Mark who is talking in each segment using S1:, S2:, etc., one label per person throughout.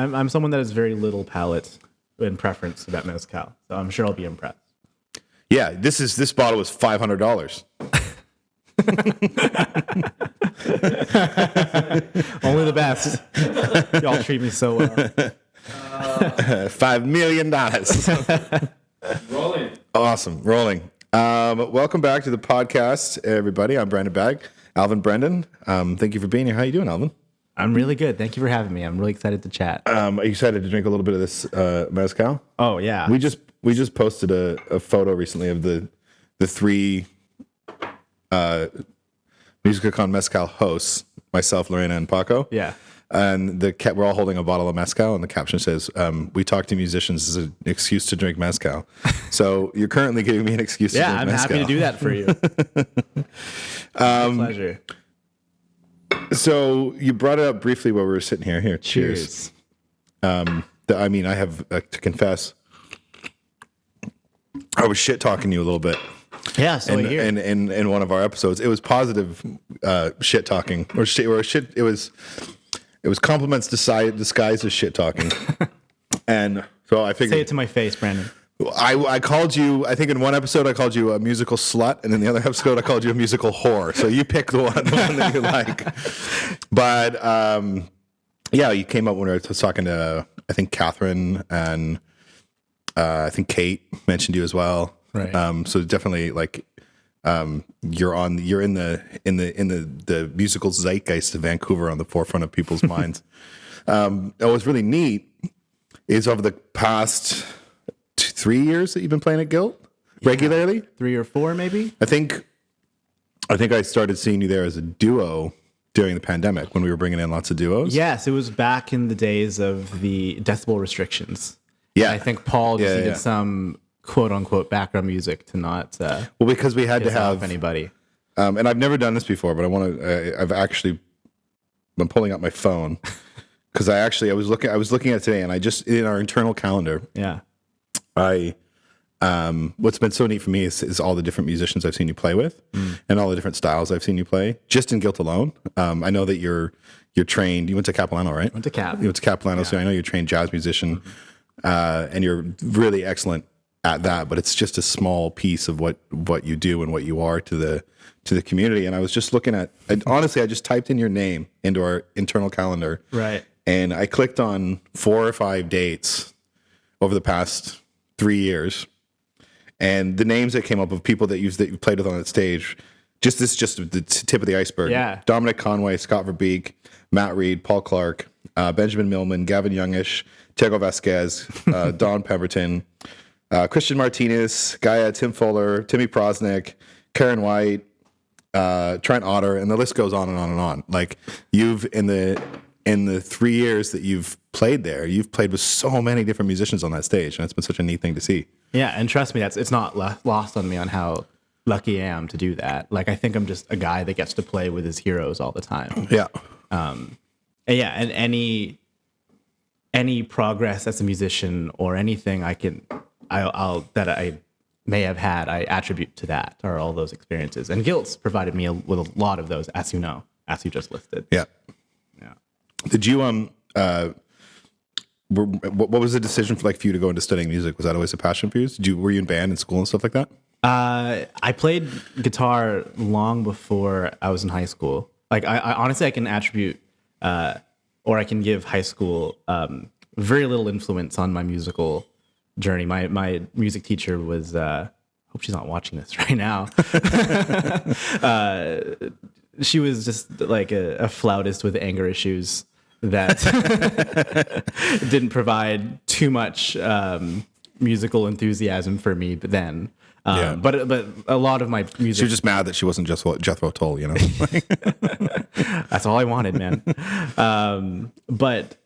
S1: I'm someone that has very little palate and preference about mezcal, so I'm sure I'll be impressed.
S2: Yeah, this bottle was $500.
S1: Only the best. Y'all treat me so well.
S2: $5 million.
S3: Rolling.
S2: Awesome. Rolling. Welcome back to the podcast, everybody. I'm Brandon Bagg. Alvin Brendan. Thank you for being here. How you doing, Alvin?
S1: I'm really good. Thank you for having me. I'm really excited to chat.
S2: Are you excited to drink a little bit of this mezcal?
S1: Oh, yeah.
S2: We just posted a photo recently of the three Musicocon Mezcal hosts, myself, Lorena, and Paco.
S1: Yeah.
S2: And we're all holding a bottle of mezcal, and the caption says, "We talk to musicians as an excuse to drink mezcal." So you're currently giving me an excuse to drink mezcal.
S1: Yeah, I'm happy to do that for you. My pleasure.
S2: So you brought it up briefly while we were sitting here. Here, cheers. I have to confess, I was shit talking you a little bit.
S1: Yeah, so I hear.
S2: In one of our episodes, it was positive shit talking or shit. It was compliments disguised as shit talking, and so I figured.
S1: Say it to my face, Brandon.
S2: I called you. I think in one episode I called you a musical slut, and in the other episode I called you a musical whore. So you pick the one that you like. But yeah, you came up when I was talking to I think Catherine and I think Kate mentioned you as well.
S1: Right.
S2: So definitely like you're in the musical zeitgeist of Vancouver on the forefront of people's minds. What's really neat is over the past 3 years that you've been playing at Guilt regularly.
S1: 3 or 4, maybe.
S2: I think I started seeing you there as a duo during the pandemic when we were bringing in lots of duos.
S1: Yes, it was back in the days of the decibel restrictions.
S2: Yeah,
S1: I think Paul just needed some quote unquote background music to not.
S2: Well, because we had to have
S1: anybody.
S2: And I've never done this before, but I want to. I'm pulling up my phone because I was looking at it today, and I just in our internal calendar.
S1: Yeah.
S2: What's been so neat for me is all the different musicians I've seen you play with, and all the different styles I've seen you play just in Guilt alone. I know that you're trained. You went to Capilano, right?
S1: Went to Cap.
S2: You went to Capilano, so I know you're a trained jazz musician, and you're really excellent at that. But it's just a small piece of what you do and what you are to the community. And I was just looking at. Honestly, I just typed in your name into our internal calendar,
S1: Right?
S2: And I clicked on 4 or 5 dates over the past 3 years, and the names that came up of people that you played with on that stage, just the tip of the iceberg.
S1: Yeah.
S2: Dominic Conway, Scott Verbeek, Matt Reed, Paul Clark, Benjamin Millman, Gavin Youngish, Tego Vasquez, Don Pemberton, Christian Martinez, Gaia, Tim Fuller, Timmy Prosnick, Karen White, Trent Otter, and the list goes on and on and on. Like you've in the 3 years that you've played there, you've played with so many different musicians on that stage, and it's been such a neat thing to see.
S1: Yeah, and trust me, it's not lost on me on how lucky I am to do that. Like, I think I'm just a guy that gets to play with his heroes all the time.
S2: Yeah.
S1: And any progress as a musician or anything I'll that I may have had, I attribute to that or all those experiences. And Guilt's provided me with a lot of those, as you just listed.
S2: Yeah.
S1: Yeah.
S2: Did you what was the decision for you to go into studying music? Was that always a passion for you? Were you in band in school and stuff like that?
S1: I played guitar long before I was in high school. Like I honestly, I can attribute or I can give high school very little influence on my musical journey. My music teacher was hope she's not watching this right now. She was just like a flautist with anger issues that didn't provide too much musical enthusiasm for me. But then, but a lot of my music.
S2: She was just mad that she wasn't just Jethro Tull, you know.
S1: That's all I wanted, man. But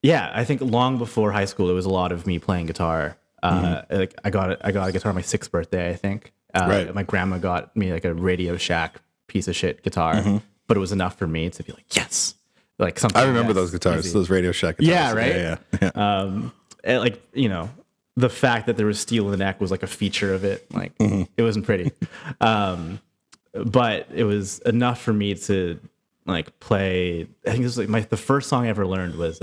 S1: yeah, I think long before high school, it was a lot of me playing guitar. Like I got a guitar on my 6th birthday, I think.
S2: Right.
S1: My grandma got me like a Radio Shack piece of shit guitar, but it was enough for me to be like, yes. Like something.
S2: I remember those guitars,
S1: easy.
S2: those Radio Shack guitars.
S1: Yeah, right.
S2: Yeah.
S1: And like, the fact that there was steel in the neck was like a feature of it. Like it wasn't pretty, but it was enough for me to like play. I think this was like the first song I ever learned was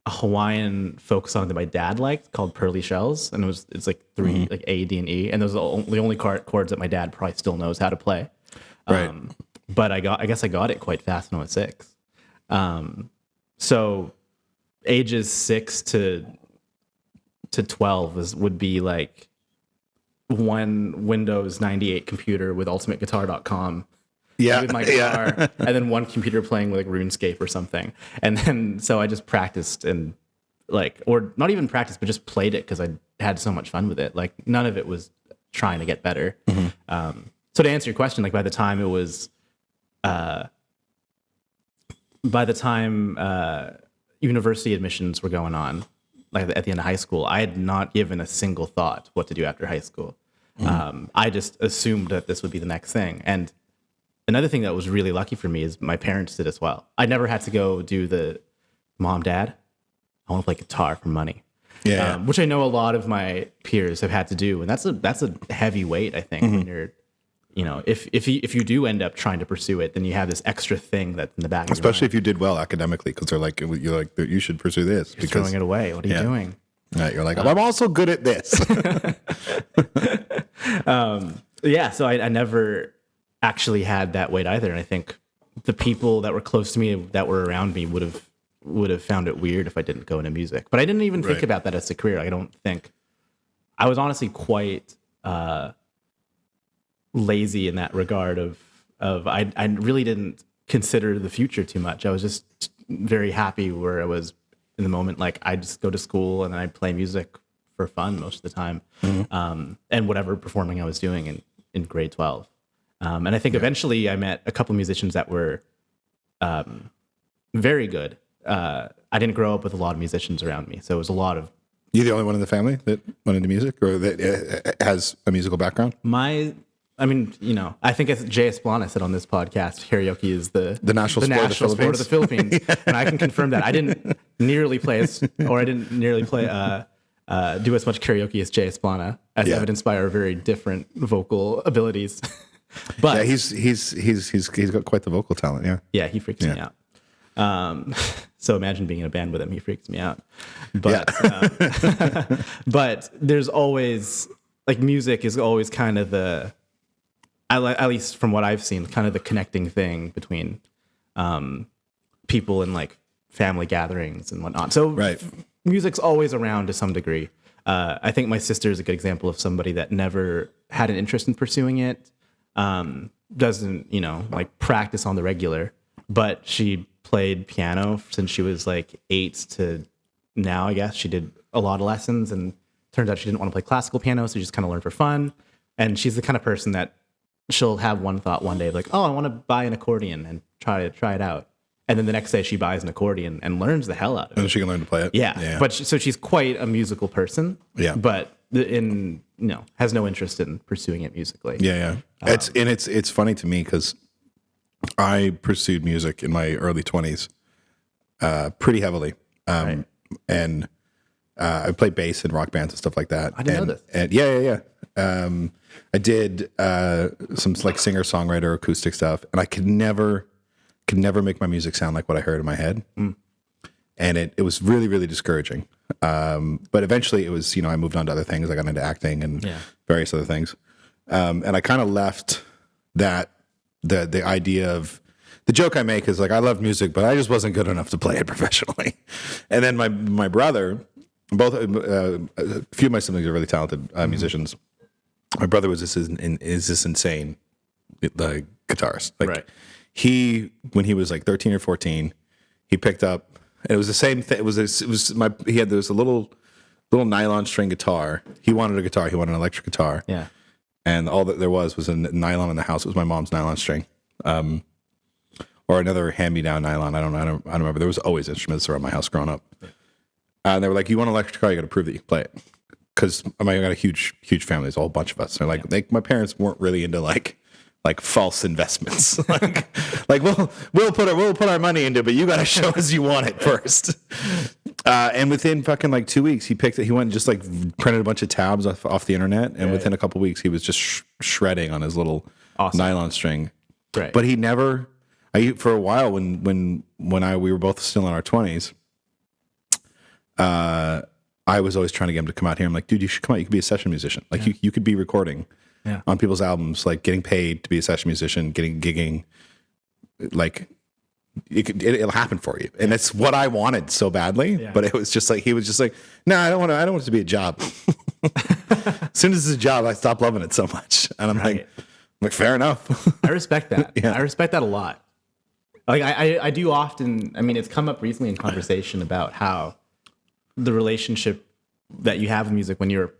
S1: a Hawaiian folk song that my dad liked called Pearly Shells, and it's like three like A, D, and E, and those are the only chords that my dad probably still knows how to play.
S2: Right.
S1: But I guess I got it quite fast when I was 6. So ages 6 to 12 would be like one Windows 98 computer with ultimateguitar.com.
S2: Yeah.
S1: With my guitar, and then one computer playing with like RuneScape or something. And then so I just practiced and or not even practiced, but just played it because I had so much fun with it. Like none of it was trying to get better. So to answer your question, like by the time university admissions were going on, like at the end of high school, I had not given a single thought what to do after high school. I just assumed that this would be the next thing. And another thing that was really lucky for me is my parents did as well. I never had to go do the mom, dad, I want to play guitar for money.
S2: Yeah.
S1: Which I know a lot of my peers have had to do. And that's a heavy weight, I think, when you're, if you do end up trying to pursue it, then you have this extra thing that's in the back of your
S2: Especially
S1: mind.
S2: if you did well academically, because you're like, you should pursue this.
S1: You're throwing it away. What are you doing?
S2: Right, you're like, I'm also good at this.
S1: So I never actually had that weight either. And I think the people that were close to me, that were around me, would have found it weird if I didn't go into music. But I didn't even think about that as a career. I don't think I was honestly quite lazy in that regard of I really didn't consider the future too much. I was just very happy where I was in the moment. Like I just go to school and then I'd play music for fun most of the time. And whatever performing I was doing in grade 12. And I think eventually I met a couple musicians that were very good. I didn't grow up with a lot of musicians around me. So it was a lot of...
S2: You the only one in the family that went into music or that has a musical background?
S1: I think as Jay Esplana said on this podcast, karaoke is the
S2: national sport of the
S1: Philippines. And I can confirm that. I didn't nearly play do as much karaoke as Jay Esplana, as evidenced by our very different vocal abilities. But
S2: he's got quite the vocal talent. Yeah.
S1: Yeah, he freaks me out. So imagine being in a band with him. He freaks me out. But but there's always music is always kind of at least from what I've seen, kind of the connecting thing between people in family gatherings and whatnot. So music's always around to some degree. I think my sister is a good example of somebody that never had an interest in pursuing it. Doesn't practice on the regular, but she played piano since she was 8 to now. I guess she did a lot of lessons, and turns out she didn't want to play classical piano, so she just kind of learned for fun. And she's the kind of person that she'll have one thought one day, I want to buy an accordion and try it out. And then the next day she buys an accordion and learns the hell out of it.
S2: And she can learn to play it.
S1: Yeah. But so she's quite a musical person.
S2: Yeah.
S1: But has no interest in pursuing it musically.
S2: Yeah. It's funny to me because I pursued music in my early 20s pretty heavily. And I played bass in rock bands and stuff like that.
S1: I didn't know this.
S2: And yeah. I did some singer-songwriter acoustic stuff, and I could never make my music sound like what I heard in my head. And it was really, really discouraging. But eventually it was, I moved on to other things. I got into acting and various other things. And I kind of left that, the idea of, the joke I make is I love music, but I just wasn't good enough to play it professionally. And then my brother, both, a few of my siblings are really talented musicians. My brother was this insane guitarist. When he was 13 or 14, he picked up, and it was the same thing. He had this little nylon string guitar. He wanted a guitar. He wanted an electric guitar.
S1: Yeah.
S2: And all that there was a nylon in the house. It was my mom's nylon string, or another hand-me-down nylon. I don't remember. There was always instruments around my house growing up. And they were like, "You want an electric guitar? You got to prove that you can play it." Because I got a huge family. There's a whole bunch of us. They're my parents weren't really into false investments. we'll put our money into it, but you got to show us you want it first. And within fucking 2 weeks, he picked it. He went and just printed a bunch of tabs off the internet, and within a couple of weeks, he was just shredding on his little nylon string.
S1: Right.
S2: But he never. For a while when we were both still in our 20s, I was always trying to get him to come out here. I'm like, dude, you should come out. You could be a session musician. Like you could be recording on people's albums, like getting paid to be a session musician, getting gigging. Like it'll happen for you. And it's what I wanted so badly. Yeah. But it was just like, he was just like, no, I don't want it to be a job. As soon as it's a job, I stopped loving it so much. And I'm like, fair enough.
S1: I respect that. I respect that a lot. Like I do often, I mean, it's come up recently in conversation about how the relationship that you have with music when you're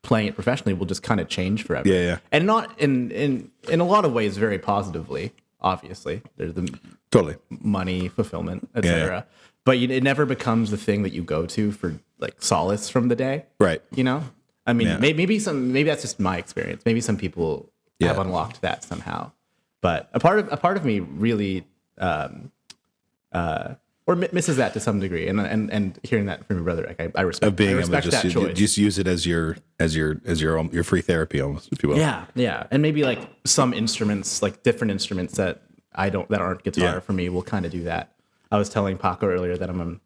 S1: playing it professionally will just kind of change forever.
S2: Yeah.
S1: And not in a lot of ways very positively, obviously. There's the
S2: totally
S1: money, fulfillment, etc. But it never becomes the thing that you go to for like solace from the day.
S2: Right.
S1: You know? I mean, maybe that's just my experience. Maybe some people have unlocked that somehow. But a part of me really or misses that to some degree, and hearing that from your brother, like I respect.
S2: Of being
S1: I
S2: able
S1: respect
S2: to
S1: that choice.
S2: just use it as your free therapy almost, if you will.
S1: Yeah, and maybe like some instruments, like different instruments that aren't guitar for me, will kind of do that. I was telling Paco earlier that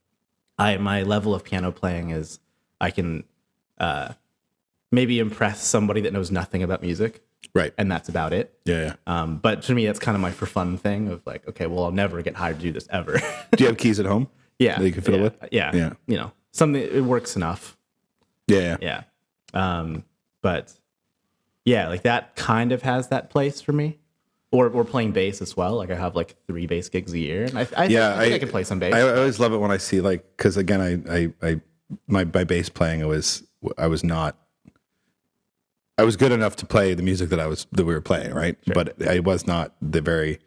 S1: my level of piano playing is I can maybe impress somebody that knows nothing about music.
S2: Right.
S1: And that's about it.
S2: Yeah.
S1: But to me, that's kind of my for fun thing of like, okay, well, I'll never get hired to do this ever.
S2: Do you have keys at home?
S1: Yeah.
S2: That you can fiddle with?
S1: Yeah. You know, something, it works enough.
S2: Yeah.
S1: But yeah, like that kind of has that place for me. Or playing bass as well. Like I have like 3 bass gigs a year. And I think I can play some bass.
S2: I always love it when I see like, because again, my bass playing, I was good enough to play the music that we were playing, right? Sure. But I was not I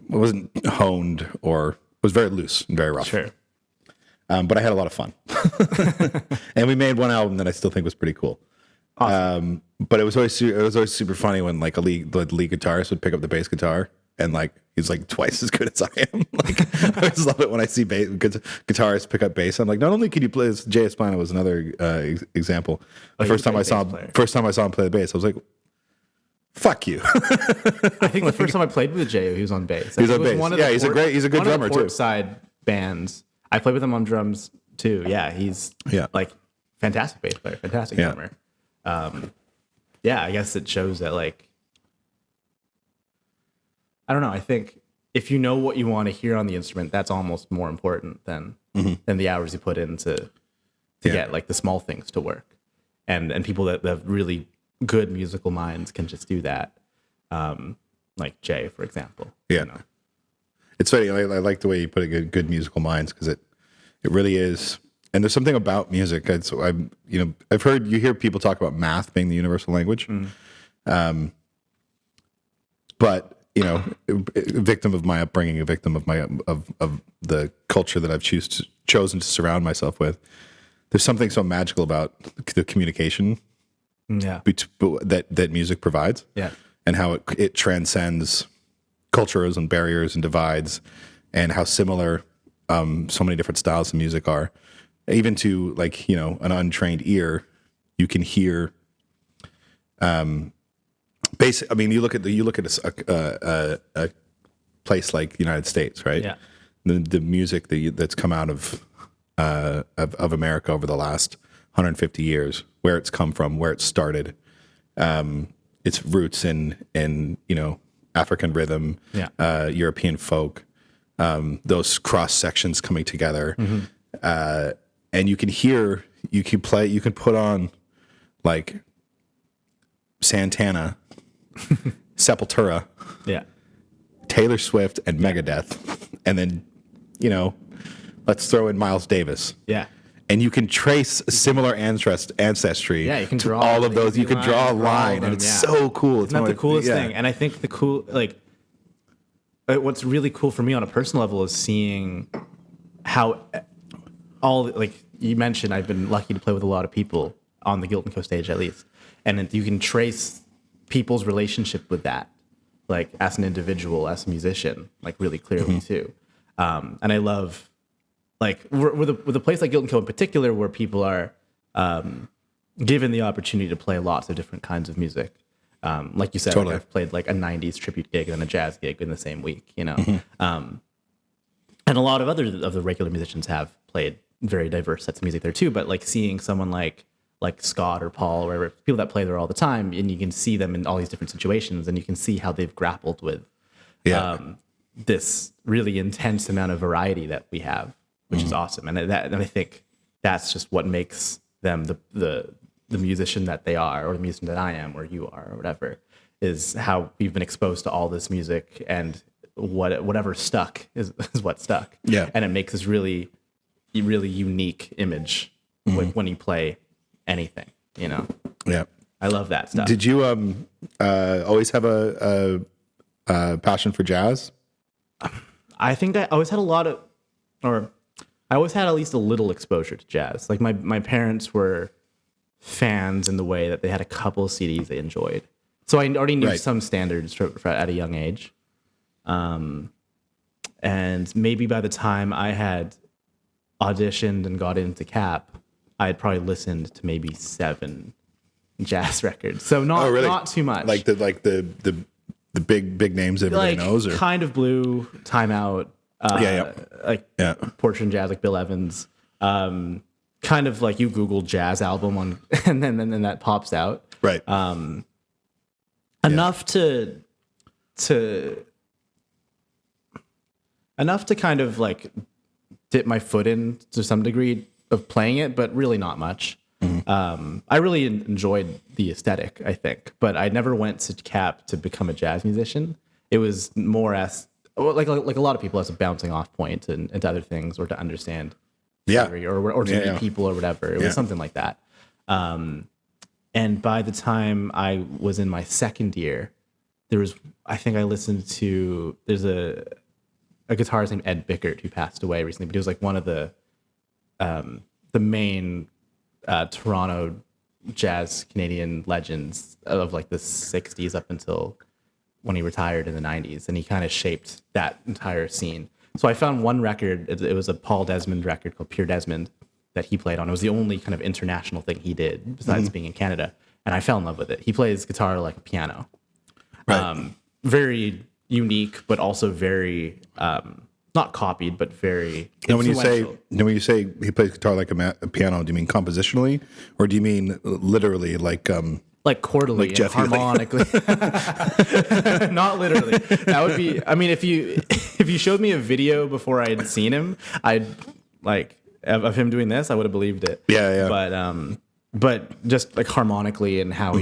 S2: wasn't honed, or was very loose and very rough.
S1: Sure.
S2: But I had a lot of fun. And we made one album that I still think was pretty cool.
S1: Awesome.
S2: But it was always super funny when like the lead guitarist would pick up the bass guitar, and like he's like twice as good as I am. Like I always love it when I see guitarists pick up bass. I'm like, not only can you play this, Jay Espino was another example. The first time I saw him play the bass, I was like, fuck you.
S1: I think the first time I played with Jay, he was on bass.
S2: He was on bass. He's a good drummer too.
S1: Side bands. I played with him on drums too. Yeah, he's like fantastic bass player, fantastic drummer. I guess it shows that like, I don't know. I think if you know what you want to hear on the instrument, that's almost more important than the hours you put in to get like the small things to work. And people that have really good musical minds can just do that. Like Jay, for example.
S2: Yeah.
S1: You know?
S2: It's funny. I like the way you put it, good musical minds, because it really is. And there's something about music. I've heard you hear people talk about math being the universal language. But a victim of my upbringing, a victim of of the culture that I've chosen to surround myself with. There's something so magical about the communication that music provides, and how it transcends cultures and barriers and divides, and how similar so many different styles of music are. Even to like an untrained ear, you can hear. Basic. I mean, you look at a place like the United States, right? Yeah. The music that's come out of America over the last 150 years, where it's come from, where it started, its roots in African rhythm, European folk, those cross sections coming together, and you can put on like Santana, Sepultura, Taylor Swift, and Megadeth, and then let's throw in Miles Davis. Yeah. And you can trace similar ancestry.
S1: Yeah, you can draw
S2: all of those. You can draw a line, and it's so cool.
S1: It's not the coolest thing. And I think what's really cool for me on a personal level is seeing how you mentioned, I've been lucky to play with a lot of people on the Guilt & Co stage, at least, and you can trace people's relationship with that, like as an individual, as a musician, like really clearly too. And I love, like, with a place like Guilt & Co in particular, where people are given the opportunity to play lots of different kinds of music. Like you said, totally. Like I've played like a 90s tribute gig and a jazz gig in the same week, and a lot of other of the regular musicians have played very diverse sets of music there too. But like seeing someone like Scott or Paul or whatever, people that play there all the time, and you can see them in all these different situations, and you can see how they've grappled with this really intense amount of variety that we have, which is awesome. And I think that's just what makes them the musician that they are, or the musician that I am, or you are, or whatever, is how we've been exposed to all this music, and whatever stuck is what stuck.
S2: Yeah.
S1: And it makes this really, really unique image when you play anything, you know?
S2: Yeah.
S1: I love that stuff.
S2: Did you always have a passion for jazz?
S1: I think I always had I always had at least a little exposure to jazz. Like my parents were fans in the way that they had a couple CDs they enjoyed. So I already knew some standards at a young age. And maybe by the time I had auditioned and got into CAP, I had probably listened to maybe 7 jazz records. So not too much.
S2: Like the big names that everybody knows, or
S1: Kind of Blue, Time Out, Portrait in Jazz, like Bill Evans. Kind of like you Google jazz album on, and then that pops out.
S2: Right.
S1: Enough to kind of like dip my foot in to some degree of playing it, but really not much. I really enjoyed the aesthetic, I think, but I never went to CAP to become a jazz musician. It was more as like a lot of people, as a bouncing off point into other things, or to understand theory, or to meet people or whatever. It was something like that. And by the time I was in my second year, I think I listened to, there's a guitarist named Ed Bickert who passed away recently, but he was like one of the main Toronto jazz Canadian legends of like the 60s up until when he retired in the 90s, and he kind of shaped that entire scene. So I found one record, it was a Paul Desmond record called Pure Desmond that he played on. It was the only kind of international thing he did besides being in Canada, and I fell in love with it. He plays guitar like a piano.
S2: Right.
S1: Very unique, but also very not copied, but very
S2: Now, when
S1: influential.
S2: you say he plays guitar like a piano, do you mean compositionally, or do you mean literally like
S1: chordally
S2: like
S1: and
S2: Jeff Healy?
S1: harmonically? Not literally. That would be. I mean, if you showed me a video before I had seen him, I'd like of him doing this, I would have believed it.
S2: Yeah.
S1: But just like harmonically and how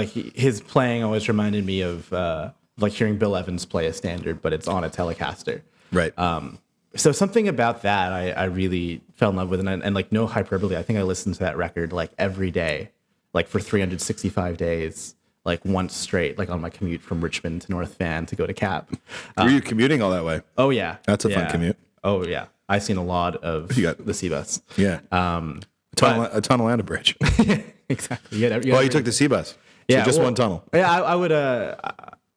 S1: his playing always reminded me of like hearing Bill Evans play a standard, but it's on a Telecaster.
S2: Right.
S1: So something about that I really fell in love with, and like no hyperbole, I think I listened to that record like every day, like for 365 days, like once straight, like on my commute from Richmond to North Van to go to CAP.
S2: Were you commuting all that way?
S1: Oh yeah,
S2: That's a fun commute.
S1: Oh yeah, I've seen a lot of the C-Bus.
S2: Yeah. A tunnel and a bridge.
S1: Exactly.
S2: You took the C-Bus. So
S1: Yeah,
S2: just one tunnel.
S1: Yeah,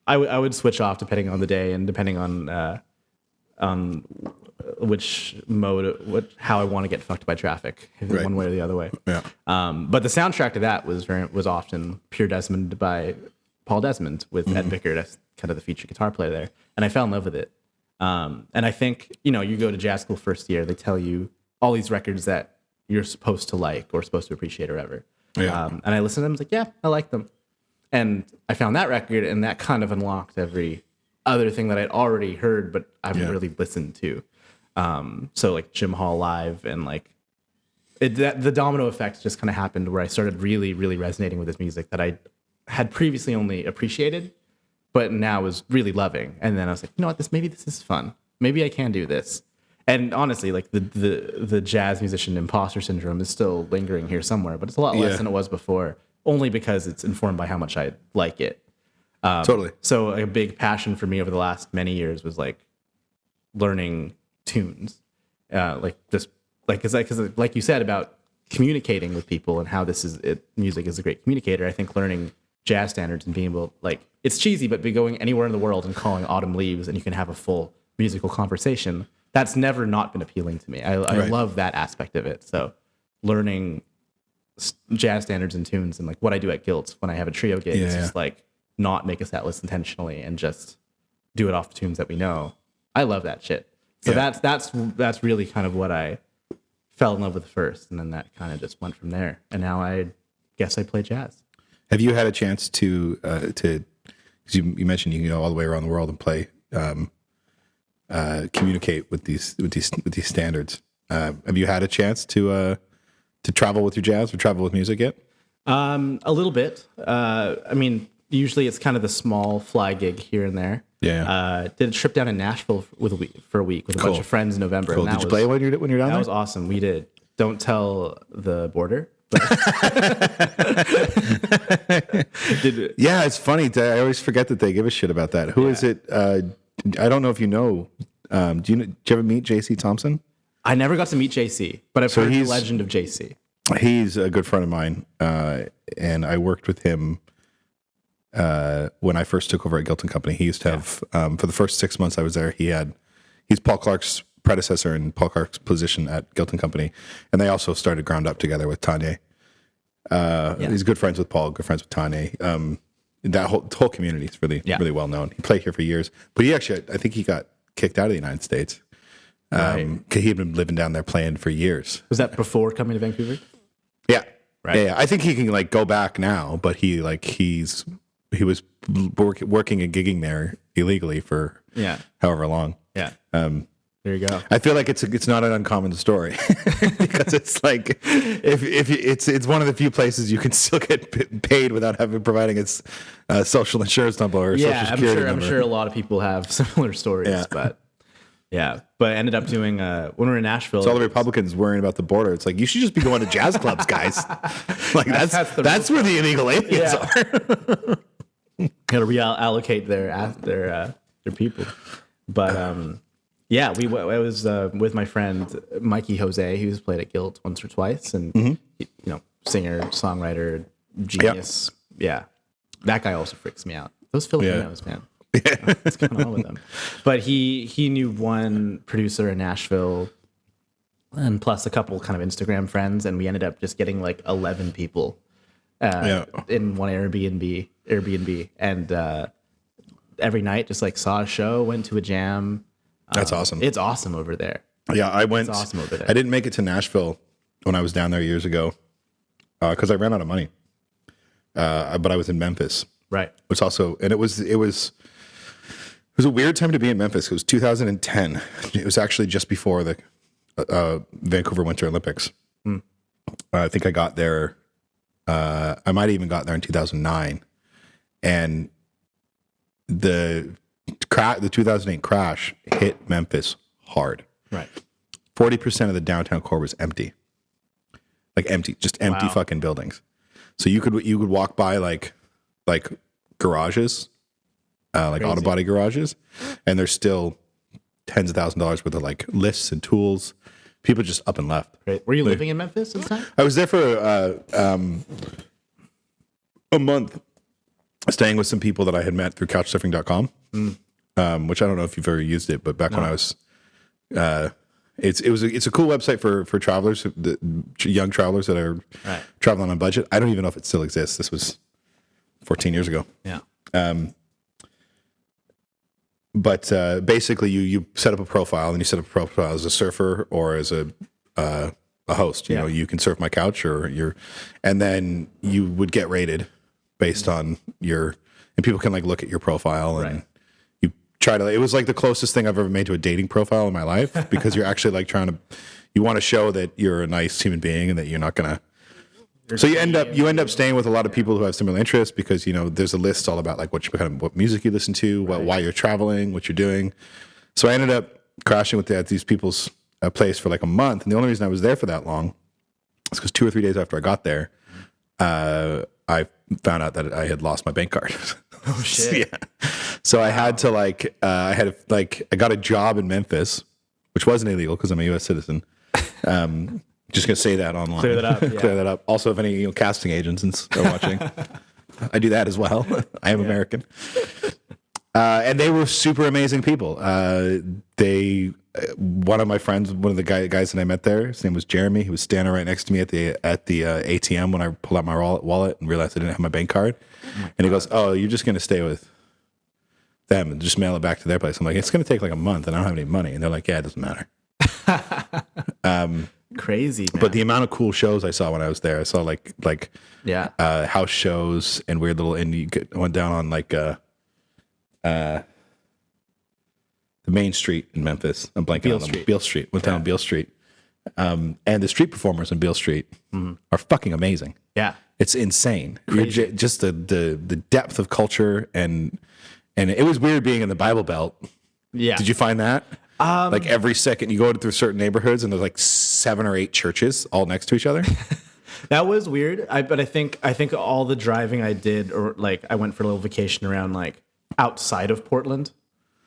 S1: I would switch off depending on the day and depending on which mode, how I want to get fucked by traffic, one way or the other way.
S2: Yeah.
S1: But the soundtrack to that was often Pure Desmond by Paul Desmond with Ed Bickert as kind of the featured guitar player there, and I fell in love with it. And I think you go to jazz school first year, they tell you all these records that you're supposed to like or supposed to appreciate or whatever.
S2: Yeah.
S1: And I listened to them, I was like, yeah, I like them. And I found that record, and that kind of unlocked every other thing that I'd already heard, but I haven't really listened to. So like Jim Hall Live, and like the domino effect just kind of happened where I started really, really resonating with his music that I had previously only appreciated, but now was really loving. And then I was like, you know what, maybe this is fun. Maybe I can do this. And honestly, like the jazz musician imposter syndrome is still lingering here somewhere, but it's a lot less than it was before, only because it's informed by how much I like it.
S2: Totally.
S1: So a big passion for me over the last many years was like learning tunes, because like you said about communicating with people and how music is a great communicator. I think learning jazz standards and being able, like, it's cheesy, but be going anywhere in the world and calling Autumn Leaves and you can have a full musical conversation. That's never not been appealing to me. I love that aspect of it. So learning jazz standards and tunes, and like what I do at Guilt when I have a trio gig is just like not make a set list intentionally and just do it off tunes that we know. I love that shit. So that's really kind of what I fell in love with first, and then that kind of just went from there. And now I guess I play jazz.
S2: Have you had a chance to because you mentioned you can go all the way around the world and play, communicate with these standards? Have you had a chance to travel with your jazz or travel with music yet?
S1: A little bit. I mean, usually it's kind of the small fly gig here and there.
S2: Yeah.
S1: Did a trip down to Nashville for a week with a bunch of friends in November.
S2: Cool.
S1: And
S2: Did you play when you're down there?
S1: That was awesome. We did. Don't tell the border.
S2: Yeah, it's funny. I always forget that they give a shit about that. Who is it? I don't know if you know. Did you ever meet JC Thompson?
S1: I never got to meet JC, but I've heard the legend of JC.
S2: He's a good friend of mine, and I worked with him when I first took over at Gilton Company. He used to have, for the first 6 months I was there, he's Paul Clark's predecessor in Paul Clark's position at Gilton Company, and they also started Ground Up together with Tanya. He's good friends with Paul, good friends with Tanya. That whole community is really well known. He played here for years, but I think he got kicked out of the United States. Because he had been living down there playing for years.
S1: Was that before coming to Vancouver?
S2: Yeah.
S1: Right.
S2: Yeah. I think he can like go back now, but he was working and gigging there illegally for however long.
S1: Yeah. There you go.
S2: I feel like it's not an uncommon story because it's like if it's one of the few places you can still get paid without providing its social insurance number or social security number.
S1: I'm sure a lot of people have similar stories, but I ended up doing when we were in Nashville.
S2: So all the Republicans worrying about the border. It's like you should just be going to jazz clubs, guys. Like that's where the illegal aliens are.
S1: Got to reallocate their people, but I was with my friend Mikey Jose, who's played at Guild once or twice, and singer, songwriter, genius. Yeah, that guy also freaks me out. Those Filipinos, man. What's going on with them? But he knew one producer in Nashville, and plus a couple kind of Instagram friends, and we ended up just getting like 11 people in one Airbnb, and every night just like saw a show, went to a jam.
S2: That's awesome.
S1: It's awesome over there.
S2: Yeah, I went.
S1: It's awesome over there.
S2: I didn't make it to Nashville when I was down there years ago because I ran out of money. But I was in Memphis,
S1: right?
S2: Which also, and it was a weird time to be in Memphis. It was 2010. It was actually just before the Vancouver Winter Olympics. I think I got there. I might have even got there in 2009, and the 2008 crash hit Memphis hard.
S1: Right.
S2: 40% of the downtown core was empty. Like empty, just empty fucking buildings. So you could walk by like garages, like auto body garages, and there's still tens of thousands of dollars worth of like lifts and tools. People just up and left.
S1: Right. Were you living in Memphis at the time?
S2: I was there for a month, staying with some people that I had met through couchsurfing.com, which I don't know if you've ever used it, but back when I was, it's a cool website for travelers, young travelers that are traveling on a budget. I don't even know if it still exists. This was 14 years ago.
S1: Yeah.
S2: But basically, you set up a profile, and you set up a profile as a surfer or as a host. You know, you can surf my couch, and then you would get rated based on and people can like look at your profile and you try to. It was like the closest thing I've ever made to a dating profile in my life because you're actually like you want to show that you're a nice human being and that you're not gonna. So you end up staying with a lot of people who have similar interests because there's a list all about like what music you listen to, why you're traveling, what you're doing. So I ended up crashing with these people's place for like a month, and the only reason I was there for that long is because 2 or 3 days after I got there, I found out that I had lost my bank card.
S1: Oh shit!
S2: Yeah. So I had to I got a job in Memphis, which wasn't illegal because I'm a U.S. citizen. Just gonna say that online.
S1: Clear that up. Yeah.
S2: Clear that up. Also, if any casting agents are watching, I do that as well. I am American, and they were super amazing people. One of my friends, one of the guys that I met there, his name was Jeremy. He was standing right next to me at the ATM when I pulled out my wallet and realized I didn't have my bank card. And he goes, "Oh, you're just gonna stay with them and just mail it back to their place. I'm like, it's going to take like a month and I don't have any money. And they're like, yeah, it doesn't matter.
S1: Crazy, man.
S2: But the amount of cool shows I saw when I was there, I saw like
S1: yeah.
S2: house shows and weird little indie. Went down on like the main street in Memphis. I'm blanking on them. Beale Street. Went down Beale Street. And the street performers in Beale Street are fucking amazing.
S1: Yeah.
S2: It's insane. Just the depth of culture and it was weird being in the Bible Belt.
S1: Yeah.
S2: Did you find that? Like every second you go through certain neighborhoods and there's like 7 or 8 churches all next to each other.
S1: That was weird. But I think all the driving I did, or like I went for a little vacation around like outside of Portland,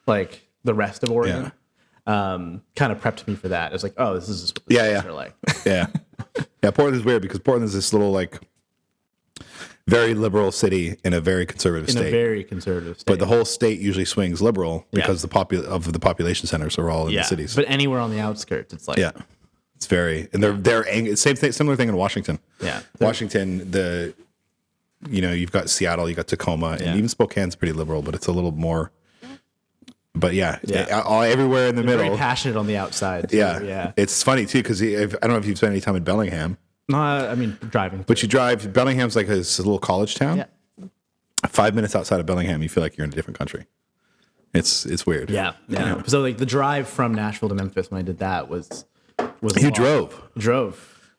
S1: like the rest of Oregon, kind of prepped me for that. It's like, oh, this is what the are like.
S2: Yeah. Portland's weird because Portland's this little like very liberal city in a very conservative state. But the whole state usually swings liberal because the population centers are all in the cities.
S1: But anywhere on the outskirts, it's like
S2: it's very, and they're angry. Same thing, similar thing in Washington.
S1: Yeah,
S2: Washington, you've got Seattle, you got Tacoma, and even Spokane's pretty liberal, but it's a little more. But everywhere in the middle.
S1: Very passionate on the outside. Too. Yeah.
S2: It's funny too because I don't know if you've spent any time in Bellingham.
S1: No, I mean driving.
S2: But you drive. Bellingham's like a little college town.
S1: Yeah.
S2: 5 minutes outside of Bellingham, you feel like you're in a different country. It's weird.
S1: Yeah. So like the drive from Nashville to Memphis when I did that was
S2: you drove.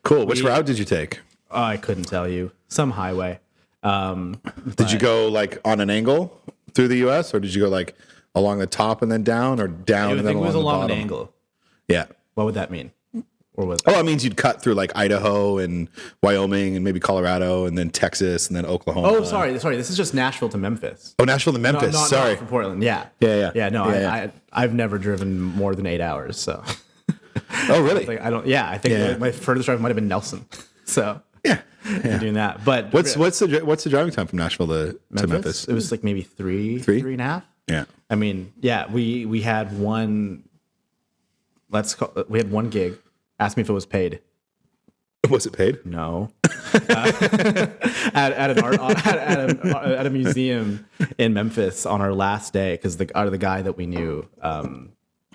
S2: Cool. Which route did you take?
S1: Oh, I couldn't tell you. Some highway.
S2: Did you go like on an angle through the U.S. or did you go like along the top and then down, or down and then along the bottom? It was along an angle. Yeah.
S1: What would that mean? Or was
S2: it means you'd cut through like Idaho and Wyoming and maybe Colorado and then Texas and then Oklahoma.
S1: Oh, sorry. This is just Nashville to Memphis.
S2: Oh, Nashville to Memphis. Sorry.
S1: Not from Portland. Yeah.
S2: Yeah.
S1: I've never driven more than 8 hours. So.
S2: Oh, really?
S1: I think my furthest drive might have been Nelson. So.
S2: Yeah.
S1: Doing that. But
S2: what's the driving time from Nashville to Memphis?
S1: It was like maybe three and a half.
S2: Yeah.
S1: I mean, we had one. We had one gig. Asked me if it was paid.
S2: Was it paid?
S1: No. At a museum in Memphis on our last day, because the guy that we knew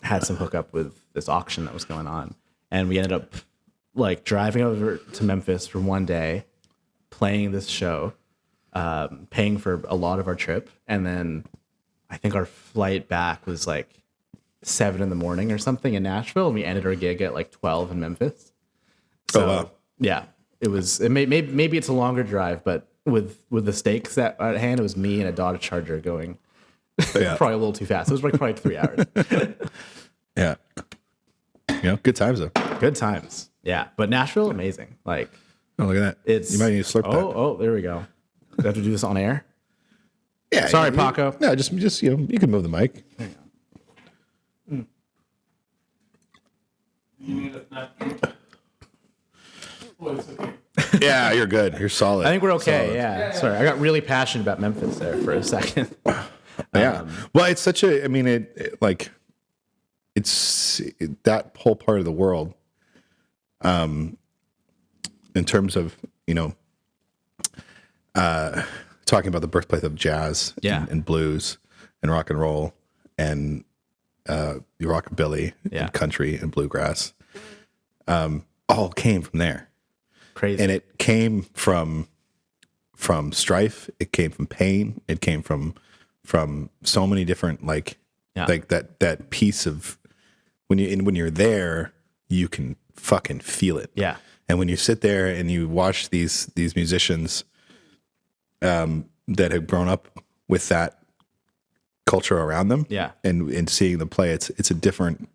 S1: had some hookup with this auction that was going on, and we ended up like driving over to Memphis for one day, playing this show, paying for a lot of our trip, and then I think our flight back was like 7 a.m. or something in Nashville, and we ended our gig at like 12 in Memphis. So
S2: wow.
S1: Yeah, it was. Maybe it's a longer drive, but with the stakes at hand, it was me and a Dodge Charger going probably a little too fast. It was probably 3 hours.
S2: Yeah. Good times though.
S1: Good times. Yeah, but Nashville, amazing. Like,
S2: oh, look at that. You might need to slurp that.
S1: Oh, there we go. Do I have to do this on air?
S2: Yeah.
S1: Sorry, Paco.
S2: No, just you can move the mic.
S1: There you go.
S2: Yeah, you're good. You're solid.
S1: I think we're okay.
S2: Solid.
S1: Yeah. Sorry, I got really passionate about Memphis there for a second.
S2: Yeah. Well, it's such a. I mean, it's that whole part of the world. In terms of talking about the birthplace of jazz, and blues, and rock and roll, and rockabilly, and country, and bluegrass, all came from there.
S1: Crazy.
S2: And it came from strife. It came from pain. It came from so many different like that piece of when you're there, you can fucking feel it.
S1: Yeah.
S2: And when you sit there and you watch these musicians that have grown up with that culture around them, and seeing them play, it's a different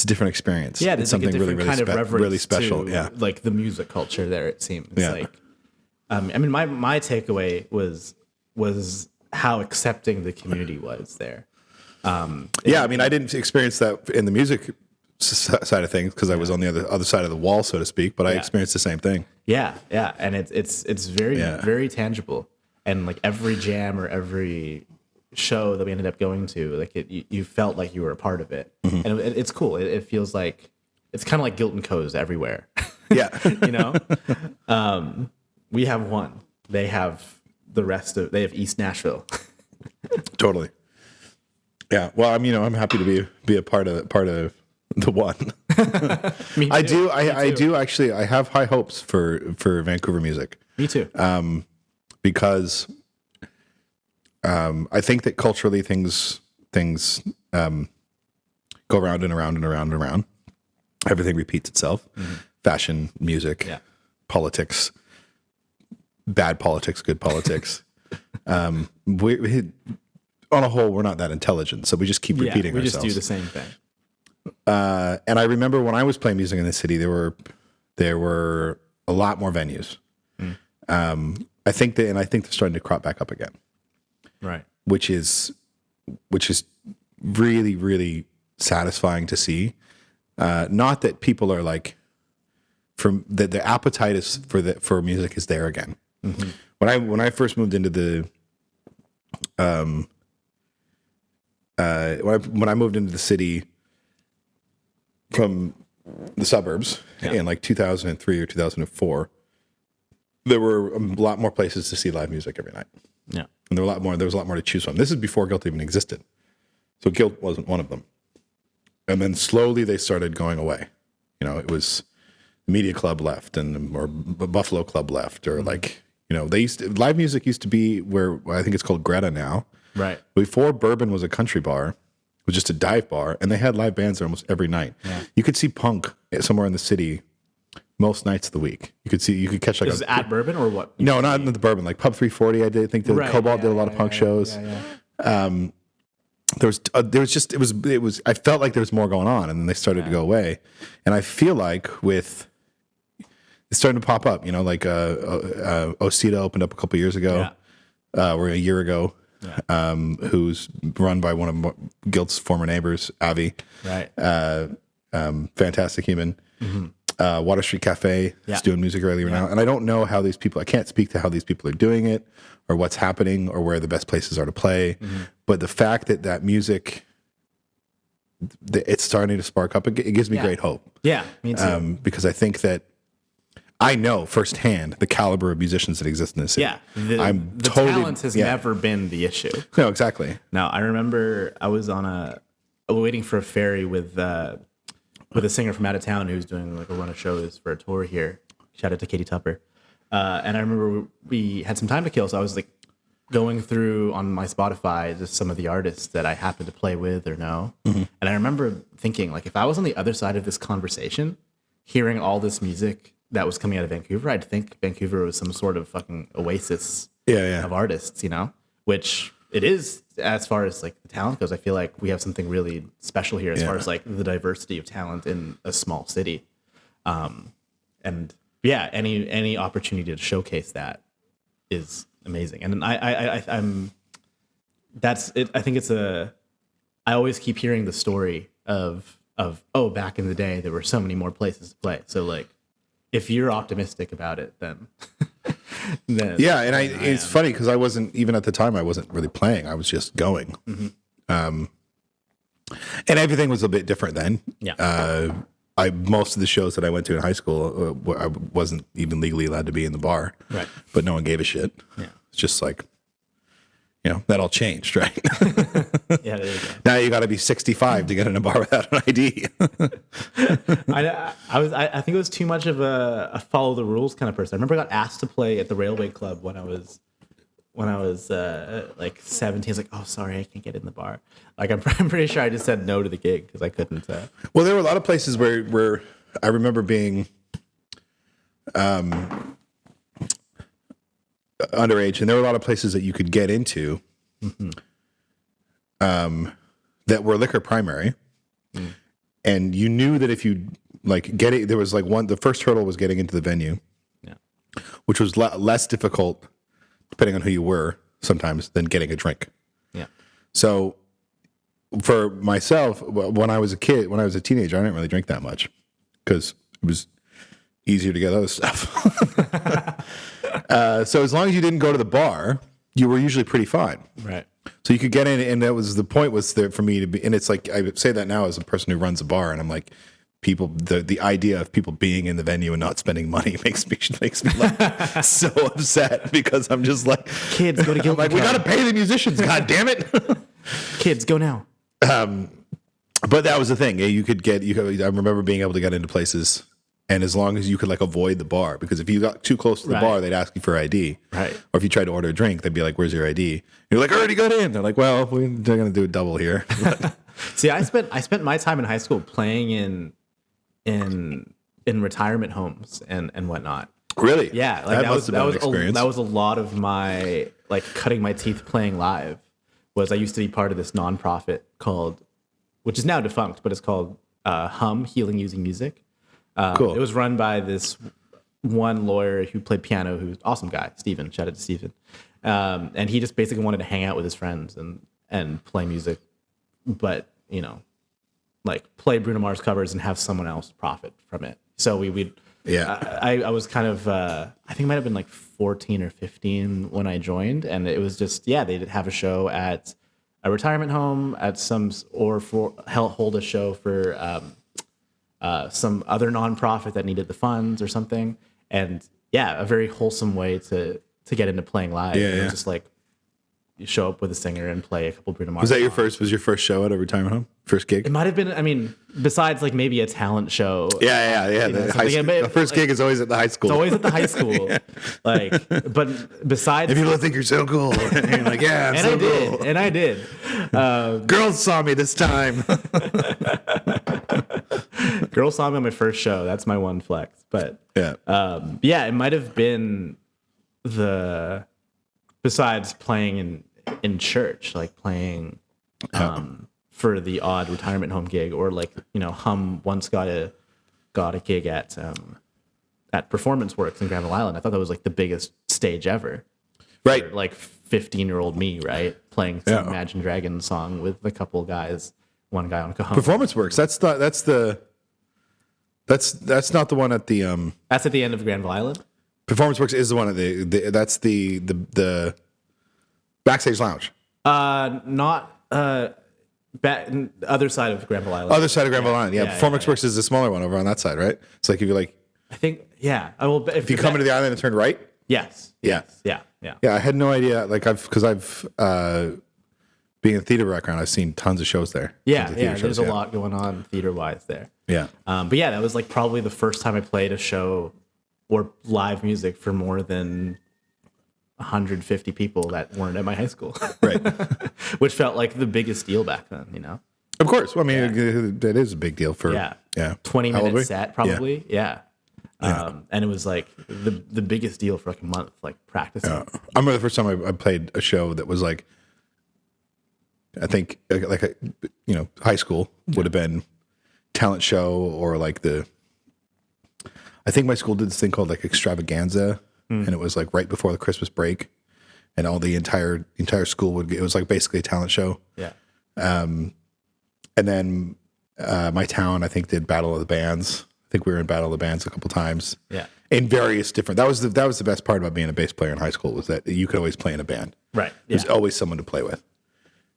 S2: experience.
S1: Yeah, there's
S2: it's
S1: like a different kind of reverence
S2: really special.
S1: To, like the music culture there. It seems like. I mean, my takeaway was how accepting the community was there.
S2: I mean, I didn't experience that in the music side of things because I was on the other side of the wall, so to speak. But I experienced the same thing.
S1: Yeah, and it's very very tangible, and like every jam or every show that we ended up going to, like you felt like you were a part of it, and it's cool. It feels like it's kind of like Guilt and Co's everywhere.
S2: Yeah,
S1: we have one. They have the rest of. They have East Nashville.
S2: Totally. Yeah. Well, I'm happy to be a part of the one.
S1: Me
S2: I
S1: too.
S2: do. I do actually. I have high hopes for Vancouver music.
S1: Me too.
S2: Because I think that culturally things go around and around and around and around. Everything repeats itself. Fashion, music, politics, bad politics, good politics. On a whole, we're not that intelligent, so we just keep repeating
S1: we
S2: ourselves.
S1: just do the same thing.
S2: And I remember when I was playing music in the city, there were a lot more venues. I think they're starting to crop back up again.
S1: Right.
S2: Which is really, really satisfying to see. Not that people are like, that the appetite is for music is there again. When I first moved into the when I moved into the city from the suburbs in like 2003 or 2004, there were a lot more places to see live music every night.
S1: Yeah.
S2: And there was a lot more to choose from. This is before Guilt even existed. So Guilt wasn't one of them. And then slowly they started going away. It was Media Club left or Buffalo Club left, or like, live music used to be where I think it's called Greta now.
S1: Right.
S2: Before Bourbon was a country bar, it was just a dive bar, and they had live bands there almost every night. Yeah. You could see punk somewhere in the city most nights of the week. You could catch like
S1: This is at Bourbon or what?
S2: No, not in the Bourbon, like Pub 340. I think the Cobalt did a lot of punk shows. There was just it was I felt like there was more going on, and then they started to go away. And I feel like it's starting to pop up, like Ostita opened up a couple years ago, or a year ago. Who's run by one of Guilt's former neighbors, Avi.
S1: Right.
S2: Fantastic human. Water Street Cafe is doing music earlier now. And I don't know how I can't speak to how these people are doing it or what's happening or where the best places are to play. But the fact that music, it's starting to spark up, it gives me great hope.
S1: Yeah, me too.
S2: Because I think that I know firsthand the caliber of musicians that exist in this city.
S1: Yeah, the talent has never been the issue.
S2: No, exactly.
S1: Now, I remember I was waiting for a ferry with a singer from out of town who was doing like a run of shows for a tour here. Shout out to Katie Tupper. And I remember we had some time to kill, so I was like going through on my Spotify just some of the artists that I happened to play with or know. And I remember thinking, like, if I was on the other side of this conversation, hearing all this music that was coming out of Vancouver, I'd think Vancouver was some sort of fucking oasis of artists, which it is as far as like the talent goes. I feel like we have something really special here as far as like the diversity of talent in a small city. And yeah, any opportunity to showcase that is amazing. And I'm that's it. I think I always keep hearing the story of back in the day there were so many more places to play. So like, if you're optimistic about it, then
S2: it's funny because I wasn't even at the time. I wasn't really playing. I was just going, and everything was a bit different then.
S1: Yeah,
S2: most of the shows that I went to in high school, I wasn't even legally allowed to be in the bar.
S1: Right,
S2: but no one gave a shit. Yeah, it's just like, that all changed, right?
S1: Yeah, there you go.
S2: Now you got to be 65 to get in a bar without an ID.
S1: I think it was too much of a follow the rules kind of person. I remember I got asked to play at the Railway Club when I was like 17. I was like, oh, sorry, I can't get in the bar. Like I'm pretty sure I just said no to the gig because I couldn't.
S2: Well, there were a lot of places where I remember being underage, and there were a lot of places that you could get into that were liquor primary, and you knew that if you there was like the first hurdle was getting into the venue, which was less difficult depending on who you were sometimes than getting a drink.
S1: Yeah.
S2: So for myself, when I was a teenager, I didn't really drink that much because it was easier to get other stuff. So as long as you didn't go to the bar, you were usually pretty fine.
S1: Right.
S2: So you could get in, and that was the point was there for me to be. And it's like I would say that now as a person who runs a bar, and I'm like, the idea of people being in the venue and not spending money makes me like so upset because I'm just like,
S1: kids go to Guilty.
S2: Like, we got to pay the musicians. God damn it.
S1: Kids go now.
S2: But that was the thing. I remember being able to get into places, and as long as you could like avoid the bar, because if you got too close to the bar, they'd ask you for ID.
S1: Right.
S2: Or if you tried to order a drink, they'd be like, "Where's your ID?" You're like, "I already got in." They're like, "Well, we're going to do a double here."
S1: See, I spent my time in high school playing in retirement homes and whatnot.
S2: Really?
S1: Yeah, like that was
S2: experience.
S1: that was a lot of my like cutting my teeth playing live. Was I used to be part of this nonprofit called, which is now defunct, but it's called Hum, Healing Using Music.
S2: Cool.
S1: It was run by this one lawyer who played piano, who's an awesome guy, Steven. Shout out to Steven. And he just basically wanted to hang out with his friends and play music, but like play Bruno Mars covers and have someone else profit from it. So we'd.
S2: Yeah.
S1: I was kind of, I think it might have been like 14 or 15 when I joined. And it was just, they'd have a show at a retirement home hold a show for some other nonprofit that needed the funds or something. And a very wholesome way to get into playing live.
S2: Yeah,
S1: it was just like, you show up with a singer and play a couple Bruno Mars
S2: Was that
S1: songs.
S2: your first show at a retirement home? First gig?
S1: It might have been, I mean, besides like maybe a talent show.
S2: Yeah. The first gig is always at the high school.
S1: It's always at the high school. Like, but besides.
S2: And people think you're so cool. And you're like, yeah,
S1: And I did.
S2: Girls saw me this time.
S1: Girls saw me on my first show. That's my one flex. But it might have been besides playing in church, like playing for the odd retirement home gig, or like Hum once got a gig at Performance Works in Granville Island. I thought that was like the biggest stage ever,
S2: right?
S1: For, like 15-year-old me, right, playing some Imagine Dragons song with a couple guys, one guy on cajon.
S2: Performance Works. That's not the one at the
S1: That's at the end of Granville Island.
S2: Performance Works is the one at that's the backstage lounge.
S1: Not other side of Granville Island.
S2: Other side of Granville Island. Yeah. Performance Works is the smaller one over on that side, right? It's like if you like.
S1: I think I will.
S2: If you come into the island and turn right.
S1: Yes.
S2: Yeah.
S1: Yeah.
S2: I had no idea. Like I've being in a theater background, I've seen tons of shows there.
S1: Yeah. There's a lot going on theater wise there.
S2: Yeah.
S1: But that was like probably the first time I played a show or live music for more than 150 people that weren't at my high school. Right. Which felt like the biggest deal back then,
S2: Of course. Well, I mean, that is a big deal for
S1: 20-minute set probably. Yeah. And it was like the biggest deal for like a month, like practicing.
S2: I remember the first time I played a show that was like, I think like high school would have been talent show, or like I think my school did this thing called like extravaganza, and it was like right before the Christmas break, and all the entire school it was like basically a talent show.
S1: Yeah.
S2: And then my town, I think, did Battle of the Bands. I think we were in Battle of the Bands a couple times.
S1: Yeah.
S2: In various different. That was the best part about being a bass player in high school, was that you could always play in a band.
S1: Right.
S2: There's always someone to play with.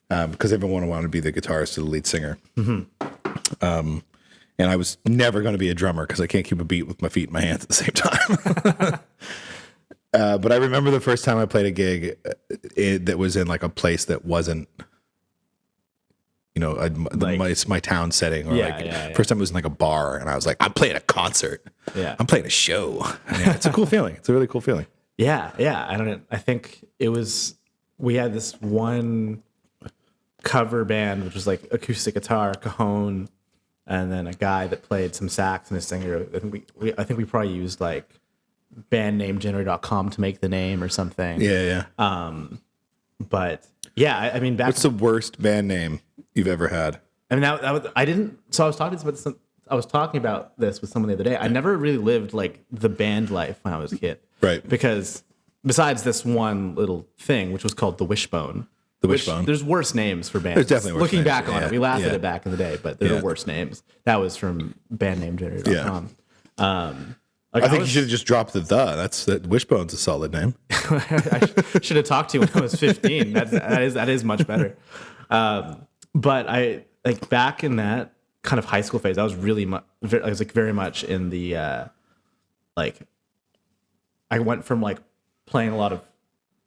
S2: Because everyone wanted to be the guitarist or the lead singer. Mm-hmm. And I was never going to be a drummer because I can't keep a beat with my feet and my hands at the same time. But I remember the first time I played a gig that was in like a place that wasn't, my town setting, or first time it was in like a bar, and I was like, I'm playing a concert. Yeah. I'm playing a show. It's a cool feeling. It's a really cool feeling.
S1: Yeah. I think we had this one cover band, which was like acoustic guitar, cajon, and then a guy that played some sax and a singer. I think we probably used like bandnamegenerator.com to make the name or something.
S2: Yeah.
S1: But I mean,
S2: what's the worst band name you've ever had?
S1: I mean, I was talking about this with someone the other day. I never really lived like the band life when I was a kid.
S2: Right.
S1: Because besides this one little thing, which was called the Wishbone. There's worse names for bands.
S2: There's definitely worse
S1: Looking
S2: names.
S1: back on it, we laughed at it back in the day, but there are worse names. That was from bandnamegenerator.com.
S2: I think you should have just dropped that Wishbone's a solid name.
S1: I should have talked to you when I was 15. That is much better. But I like back in that kind of high school phase, I was very much in the like. I went from like playing a lot of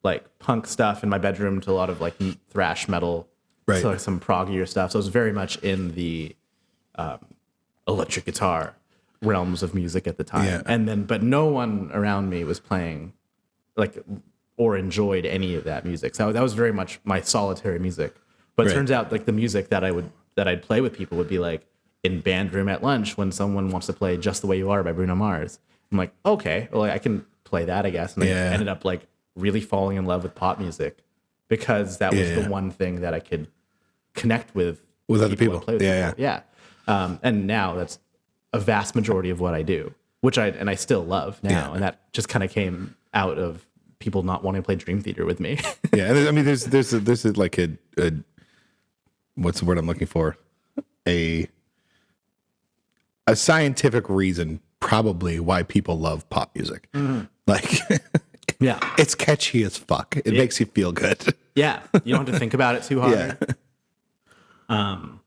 S1: like punk stuff in my bedroom to a lot of like thrash metal
S2: Right.
S1: So like some proggier stuff. So I was very much in the electric guitar realms of music at the time.
S2: Yeah.
S1: And then, but no one around me was playing like or enjoyed any of that music. So that was very much my solitary music. But it turns out like the music that I'd play with people would be like in band room at lunch when someone wants to play Just the Way You Are by Bruno Mars. I'm like, okay, well, I can play that, I guess. And I ended up like really falling in love with pop music because that was the one thing that I could connect with
S2: other people.
S1: And play with people. And now that's a vast majority of what I do, which I still love now.
S2: Yeah.
S1: And that just kind of came out of people not wanting to play Dream Theater with me.
S2: Yeah, and I mean, there's like a what's the word I'm looking for? A scientific reason probably why people love pop music. Like, it's catchy as fuck. It makes you feel good.
S1: Yeah, you don't have to think about it too hard. No,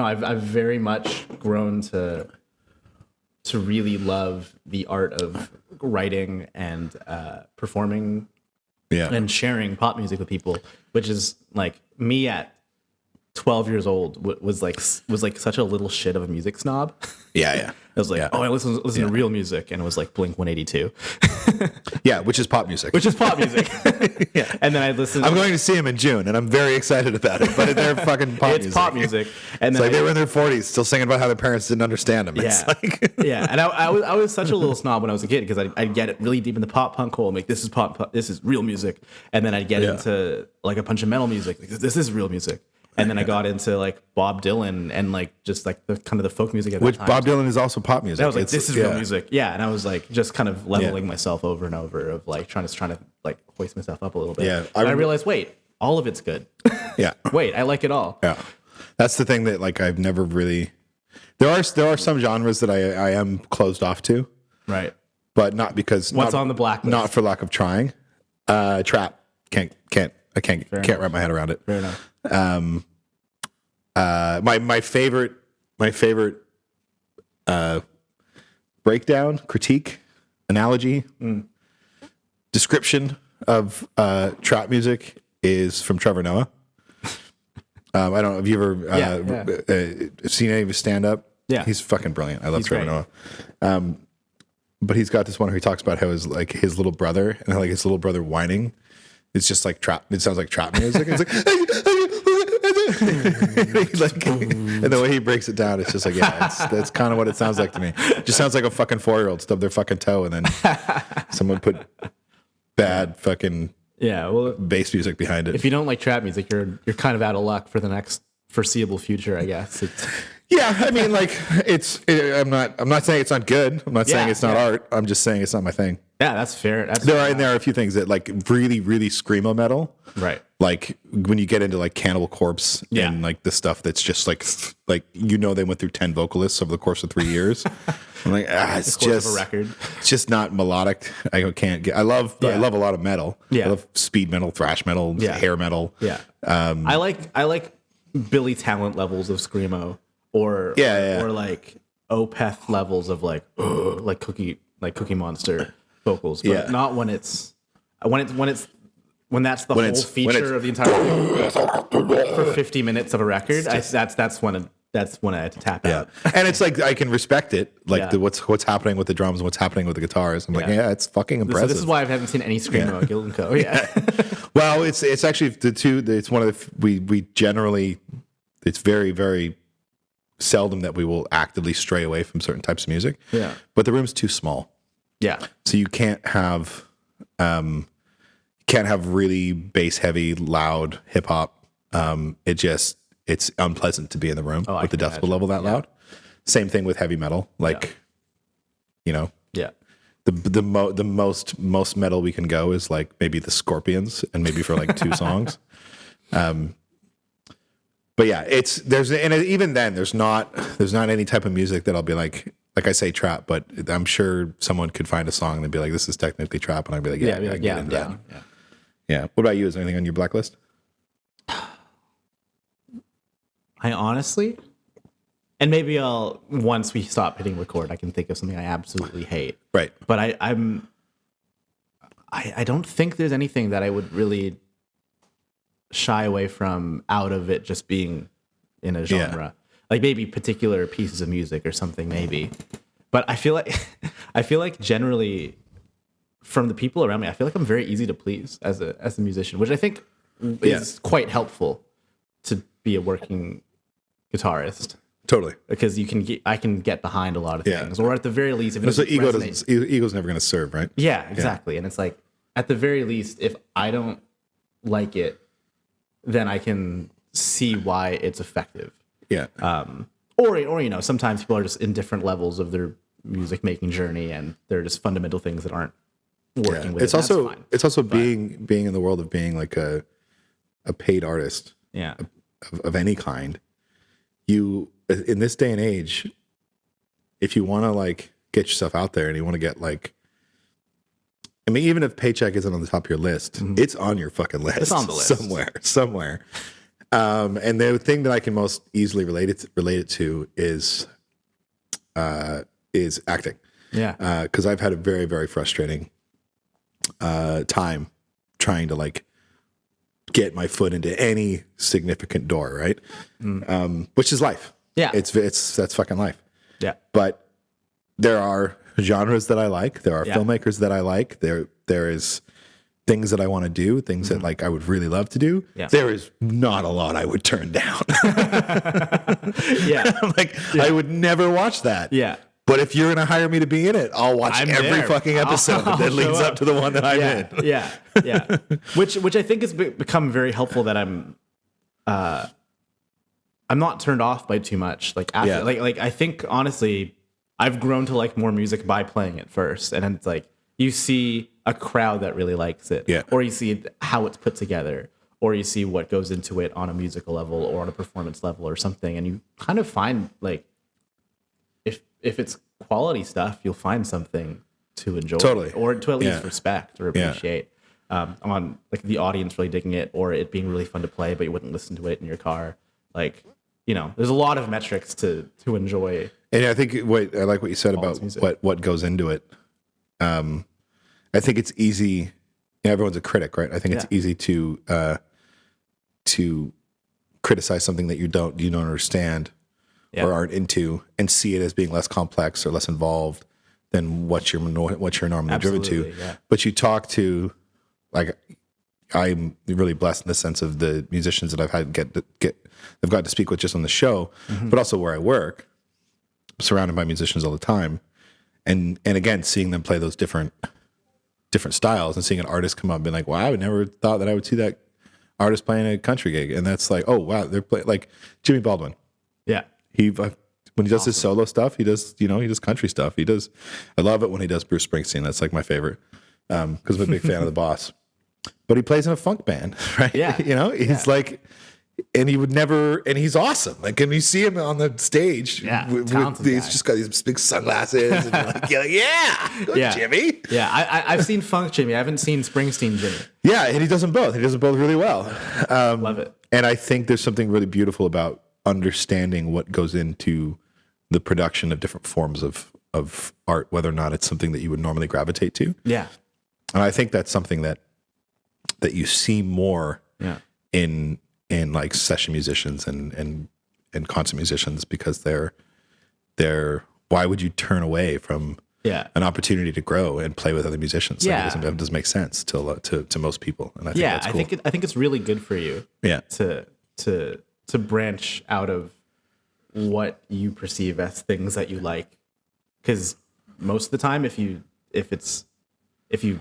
S1: I've very much grown to really love the art of writing and performing and sharing pop music with people, which is like me at 12 years old was like such a little shit of a music snob.
S2: Yeah.
S1: I was like, I listen to real music, and it was like Blink 182.
S2: Yeah, which is pop music.
S1: Which is pop music.
S2: Yeah.
S1: And then I listened.
S2: I'm going to see him in June, and I'm very excited about it. But they're fucking pop music.
S1: It's pop music. And
S2: it's
S1: then
S2: like they were in their 40s, still singing about how their parents didn't understand them. It's like
S1: And I was such a little snob when I was a kid because I'd get it really deep in the pop punk hole. I'm like, this is pop, this is real music. And then I'd get into like a bunch of metal music. Like, this is real music. And then I got into like Bob Dylan and like just like the kind of the folk music at that time.
S2: Bob Dylan is also pop music.
S1: I was like, this is real music. Yeah. And I was like just kind of leveling myself over and over of like trying to like hoist myself up a little bit.
S2: Yeah.
S1: I realized, wait, all of it's good.
S2: Yeah.
S1: Wait, I like it all.
S2: Yeah. That's the thing that like I've never really there are some genres that I am closed off to.
S1: Right.
S2: But not because
S1: What's on the blacklist?
S2: Not for lack of trying. Trap. Can't wrap my head around it.
S1: Fair enough.
S2: My favorite breakdown, critique, analogy, description of trap music is from Trevor Noah. I don't know. Have you ever seen any of his stand up?
S1: Yeah.
S2: He's fucking brilliant. I love Trevor
S1: great.
S2: Noah. But he's got this one where he talks about how his little brother and how like his little brother whining. It's just like trap. It sounds like trap music. It's like, and the way he breaks it down, it's just like, that's kind of what it sounds like to me. It just sounds like a fucking 4-year-old stubbed their fucking toe and then someone put bad fucking bass music behind it.
S1: If you don't like trap music, you're kind of out of luck for the next foreseeable future, I guess.
S2: Yeah, I mean, like I'm not saying it's not good. I'm not saying it's not art. I'm just saying it's not my thing.
S1: Yeah, that's fair.
S2: There are a few things that like really, really screamo metal.
S1: Right.
S2: Like when you get into like Cannibal Corpse and like the stuff that's just like they went through 10 vocalists over the course of 3 years. I'm like, it's just
S1: a record.
S2: It's just not melodic. I love a lot of metal.
S1: Yeah.
S2: I love speed metal, thrash metal, hair metal.
S1: Yeah. I like Billy Talent levels of screamo or like Opeth levels of like Cookie Monster vocals, but not when it's when that's the whole feature of the entire thing for 50 minutes of a record. That's when I had to tap out.
S2: And it's like I can respect it, like what's happening with the drums and what's happening with the guitars. I'm like, it's fucking impressive.
S1: So this is why I haven't seen any screamo at Guild & Co. Yeah.
S2: Well, it's actually the two. It's one of the we generally. It's very, very seldom that we will actively stray away from certain types of music.
S1: Yeah.
S2: But the room's too small.
S1: Yeah.
S2: So you can't have really bass heavy, loud hip hop. It's unpleasant to be in the room with the decibel level that loud. Same thing with heavy metal. Like, the most metal we can go is like maybe the Scorpions and maybe for like 2 songs. But yeah, even then there's not any type of music that I'll be like I say trap, but I'm sure someone could find a song and be like, this is technically trap, and I'd be like, I'm down. Yeah. What about you? Is there anything on your blacklist?
S1: I honestly, and maybe once we stop hitting record, I can think of something I absolutely hate.
S2: Right.
S1: But I don't think there's anything that I would really shy away from out of it just being in a genre. Like maybe particular pieces of music or something, maybe. But I feel like generally from the people around me, I feel like I'm very easy to please as a musician, which I think is quite helpful to be a working guitarist.
S2: Totally.
S1: Because I can get behind a lot of things, or at the very least, if it
S2: so
S1: doesn't
S2: ego's never going to serve, right?
S1: Yeah, exactly. And it's like, at the very least, if I don't like it, then I can see why it's effective.
S2: Yeah.
S1: Or sometimes people are just in different levels of their music making journey, and there are just fundamental things that aren't working with it.
S2: It's also being in the world of being like a paid artist.
S1: Yeah.
S2: Of any kind. You, in this day and age, if you want to like get yourself out there and you want to get like, I mean, even if paycheck isn't on the top of your list, it's on your fucking list.
S1: It's on the list
S2: somewhere. And the thing that I can most easily relate it to is acting.
S1: Yeah.
S2: Because I've had a very, very frustrating time trying to like get my foot into any significant door, right? Which is life.
S1: Yeah.
S2: That's fucking life.
S1: Yeah.
S2: But there are genres that I like. There are filmmakers that I like. There is things that I want to do, things that like I would really love to do.
S1: Yeah.
S2: There is not a lot I would turn down. I would never watch that.
S1: Yeah.
S2: But if you're going to hire me to be in it, I'll watch every fucking episode that leads up to the one that I'm in.
S1: Yeah. Which I think has become very helpful, that I'm not turned off by too much. Like after, like I think honestly, I've grown to like more music by playing it first, and then it's like you see a crowd that really likes it, or you see how it's put together, or you see what goes into it on a musical level or on a performance level or something, and you kind of find like, if it's quality stuff, you'll find something to enjoy, or to at least respect or appreciate. On like the audience really digging it, or it being really fun to play, but you wouldn't listen to it in your car. Like, there's a lot of metrics to enjoy. And
S2: I think I like what you said about what goes into it. I think it's easy. Everyone's a critic, right? I think it's easy to criticize something that you don't understand. Or aren't into, and see it as being less complex or less involved than what you're normally driven to.
S1: Yeah.
S2: But you talk to, like, I'm really blessed in the sense of the musicians that I've had I've got to speak with just on the show, but also where I work, I'm surrounded by musicians all the time, and again seeing them play those different styles, and seeing an artist come up and be like, wow, I would never thought that I would see that artist playing a country gig, and that's like, oh wow, they're playing like Jimmy Baldwin.
S1: Yeah.
S2: When he does his solo stuff, he does country stuff. I love it when he does Bruce Springsteen. That's like my favorite, because I'm a big fan of the boss. But he plays in a funk band, right?
S1: Yeah.
S2: He's like, and he would never, and he's awesome. Like, and you see him on the stage, he's just got these big sunglasses, and you're like, good Jimmy.
S1: Yeah, I've seen funk Jimmy. I haven't seen Springsteen Jimmy.
S2: Yeah, and he does them both. He does them both really well.
S1: Love it.
S2: And I think there's something really beautiful about understanding what goes into the production of different forms of art, whether or not it's something that you would normally gravitate to.
S1: Yeah.
S2: And I think that's something that you see more in like session musicians and concert musicians, because they're why would you turn away from an opportunity to grow and play with other musicians? Like, it doesn't make sense to most people. And I think that's cool.
S1: I think it's really good for you to branch out of what you perceive as things that you like, because most of the time, if you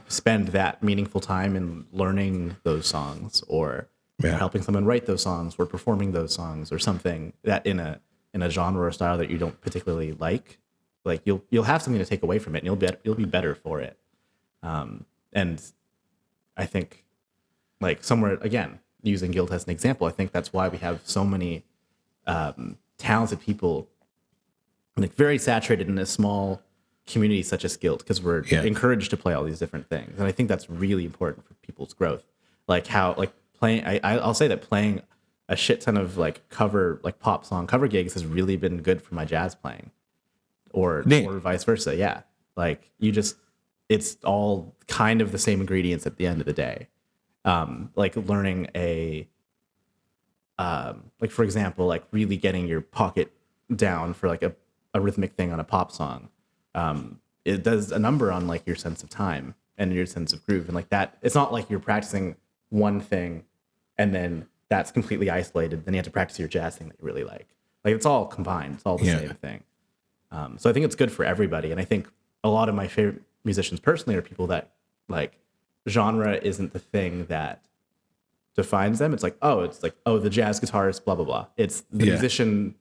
S1: spend that meaningful time in learning those songs, or helping someone write those songs, or performing those songs, or something that in a genre or style that you don't particularly like you'll have something to take away from it, and you'll be better for it. And I think, like, somewhere, again, using Guild as an example, I think that's why we have so many talented people, like, very saturated in a small community such as Guild, because we're encouraged to play all these different things. And I think that's really important for people's growth. Like, how, like, playing, I'll say that playing a shit ton of like pop song cover gigs has really been good for my jazz playing, or vice versa. Yeah. Like, it's all kind of the same ingredients at the end of the day. Like learning a like for example, like really getting your pocket down for like a rhythmic thing on a pop song, it does a number on like your sense of time and your sense of groove. And like that, it's not like you're practicing one thing and then that's completely isolated. Then you have to practice your jazz thing that you really like. Like it's all combined. It's all the same thing. So I think it's good for everybody. And I think a lot of my favorite musicians personally are people that like genre isn't the thing that defines them. It's like, oh, the jazz guitarist, blah, blah, blah. It's the musician,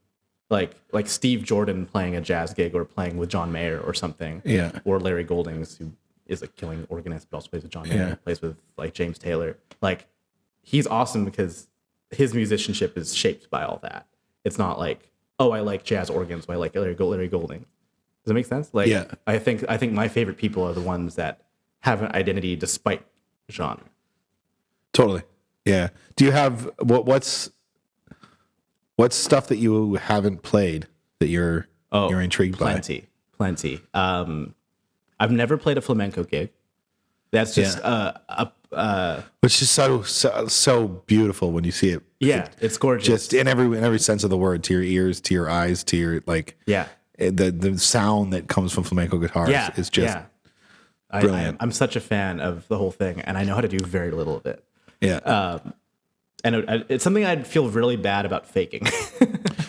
S1: like Steve Jordan playing a jazz gig or playing with John Mayer or something.
S2: Yeah.
S1: Or Larry Goldings, who is a killing organist, but also plays with John Mayer, plays with like James Taylor. Like he's awesome because his musicianship is shaped by all that. It's not like, oh, I like jazz organs, so I like Larry Golding. Does that make sense? Like, I think my favorite people are the ones that have an identity despite genre.
S2: Totally. Yeah. Do you have what's stuff that you haven't played that you're intrigued by?
S1: Plenty. I've never played a flamenco gig. That's just
S2: which is so beautiful when you see it.
S1: Yeah, it's gorgeous.
S2: Just in every sense of the word, to your ears, to your eyes, to your the sound that comes from flamenco guitars is just brilliant.
S1: I'm such a fan of the whole thing, and I know how to do very little of it.
S2: Yeah,
S1: and it's something I'd feel really bad about faking.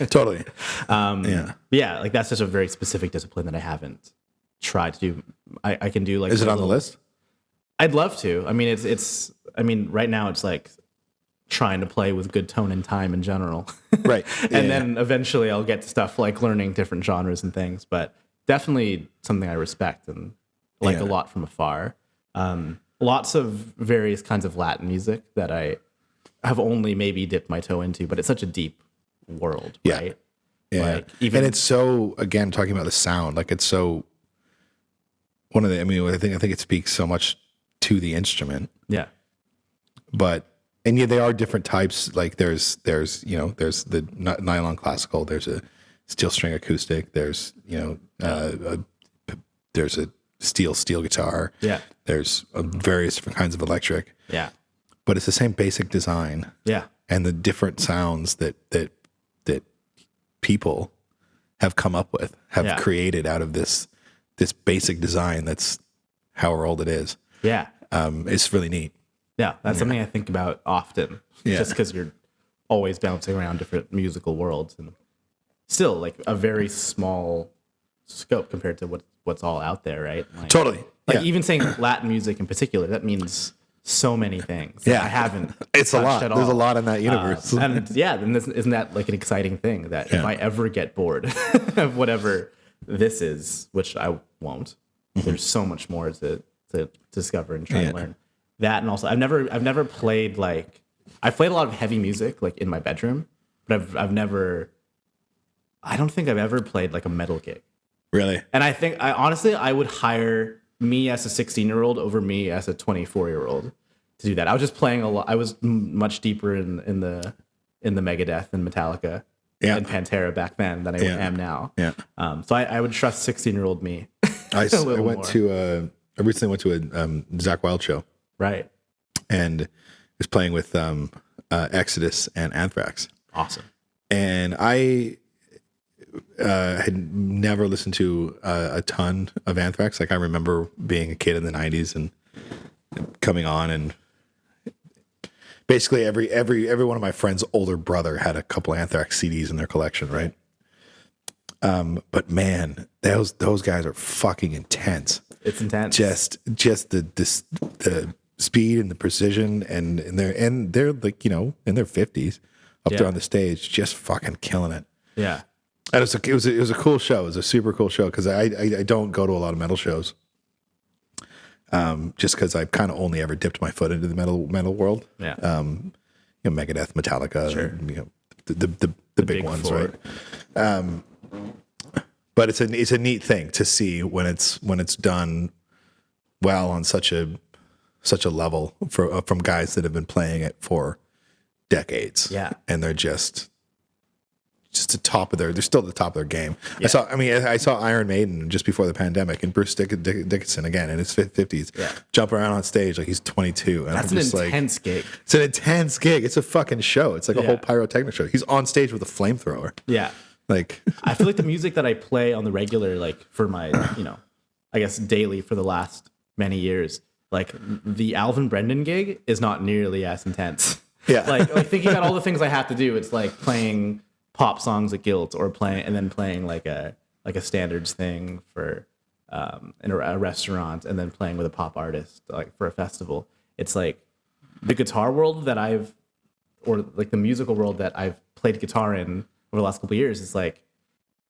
S2: Totally.
S1: Like that's just a very specific discipline that I haven't tried to do. I can do like.
S2: Is it on the list?
S1: I'd love to. I mean, it's. I mean, right now it's like trying to play with good tone and time in general,
S2: right?
S1: And then eventually I'll get to stuff like learning different genres and things. But definitely something I respect and like a lot from afar. Lots of various kinds of Latin music that I have only maybe dipped my toe into, but it's such a deep world, right?
S2: Yeah,
S1: like, even,
S2: and it's so, again, talking about the sound, like it's so I think it speaks so much to the instrument.
S1: Yeah.
S2: But they are different types. Like there's the nylon classical, there's a steel string acoustic, there's there's a steel guitar. Yeah. There's various different kinds of electric.
S1: Yeah.
S2: But it's the same basic design.
S1: Yeah.
S2: And the different sounds that people have come up with, have created out of this basic design that's however old it is.
S1: Yeah.
S2: It's really neat.
S1: Yeah. That's something I think about often. Just because you're always bouncing around different musical worlds and still like a very small scope compared to what's all out there, right? Like,
S2: totally.
S1: Like even saying Latin music in particular, that means so many things.
S2: Yeah.
S1: I haven't.
S2: It's a lot.
S1: At all.
S2: There's a lot in that universe.
S1: And then isn't that like an exciting thing that if I ever get bored of whatever this is, which I won't, there's so much more to discover and try and learn. That, and also I've never played like, I've played a lot of heavy music like in my bedroom, but I don't think I've ever played like a metal gig.
S2: Really?
S1: And I think I would hire me as a 16-year-old over me as a 24-year-old to do that. I was just playing a lot. I was much deeper in the Megadeth and Metallica and Pantera back then than I am now. Yeah. So I would trust 16-year-old me.
S2: I recently went to a Zakk Wylde show.
S1: Right.
S2: And was playing with Exodus and Anthrax.
S1: Awesome.
S2: And I had never listened to a ton of Anthrax. Like I remember being a kid in the 90s and coming on, and basically every one of my friends' older brother had a couple of Anthrax CDs in their collection, right? But man, those guys are fucking intense.
S1: It's intense.
S2: Just the speed and the precision, and they're like, in their 50s up there on the stage, just fucking killing it.
S1: Yeah.
S2: And it was a cool show. It was a super cool show because I don't go to a lot of metal shows, just because I've kind of only ever dipped my foot into the metal world. Yeah. Megadeth, Metallica, sure. The big ones, four. Right? But it's a neat thing to see when it's done well on such a level from guys that have been playing it for decades. Yeah. And they're just just the top of they're still at the top of their game. Yeah. I saw Iron Maiden just before the pandemic, and Bruce Dickinson again in his 50s, jump around on stage like he's 22. And
S1: that's an intense gig.
S2: It's an intense gig. It's a fucking show. It's like a whole pyrotechnic show. He's on stage with a flamethrower.
S1: Yeah.
S2: Like
S1: I feel like the music that I play on the regular, like for my, I guess daily for the last many years, like the Alvin Brendan gig is not nearly as intense.
S2: Yeah.
S1: like thinking about all the things I have to do, it's like playing pop songs at Guilt or playing like a standards thing for in a restaurant, and then playing with a pop artist like for a festival. It's like the guitar world or like the musical world that I've played guitar in over the last couple of years is like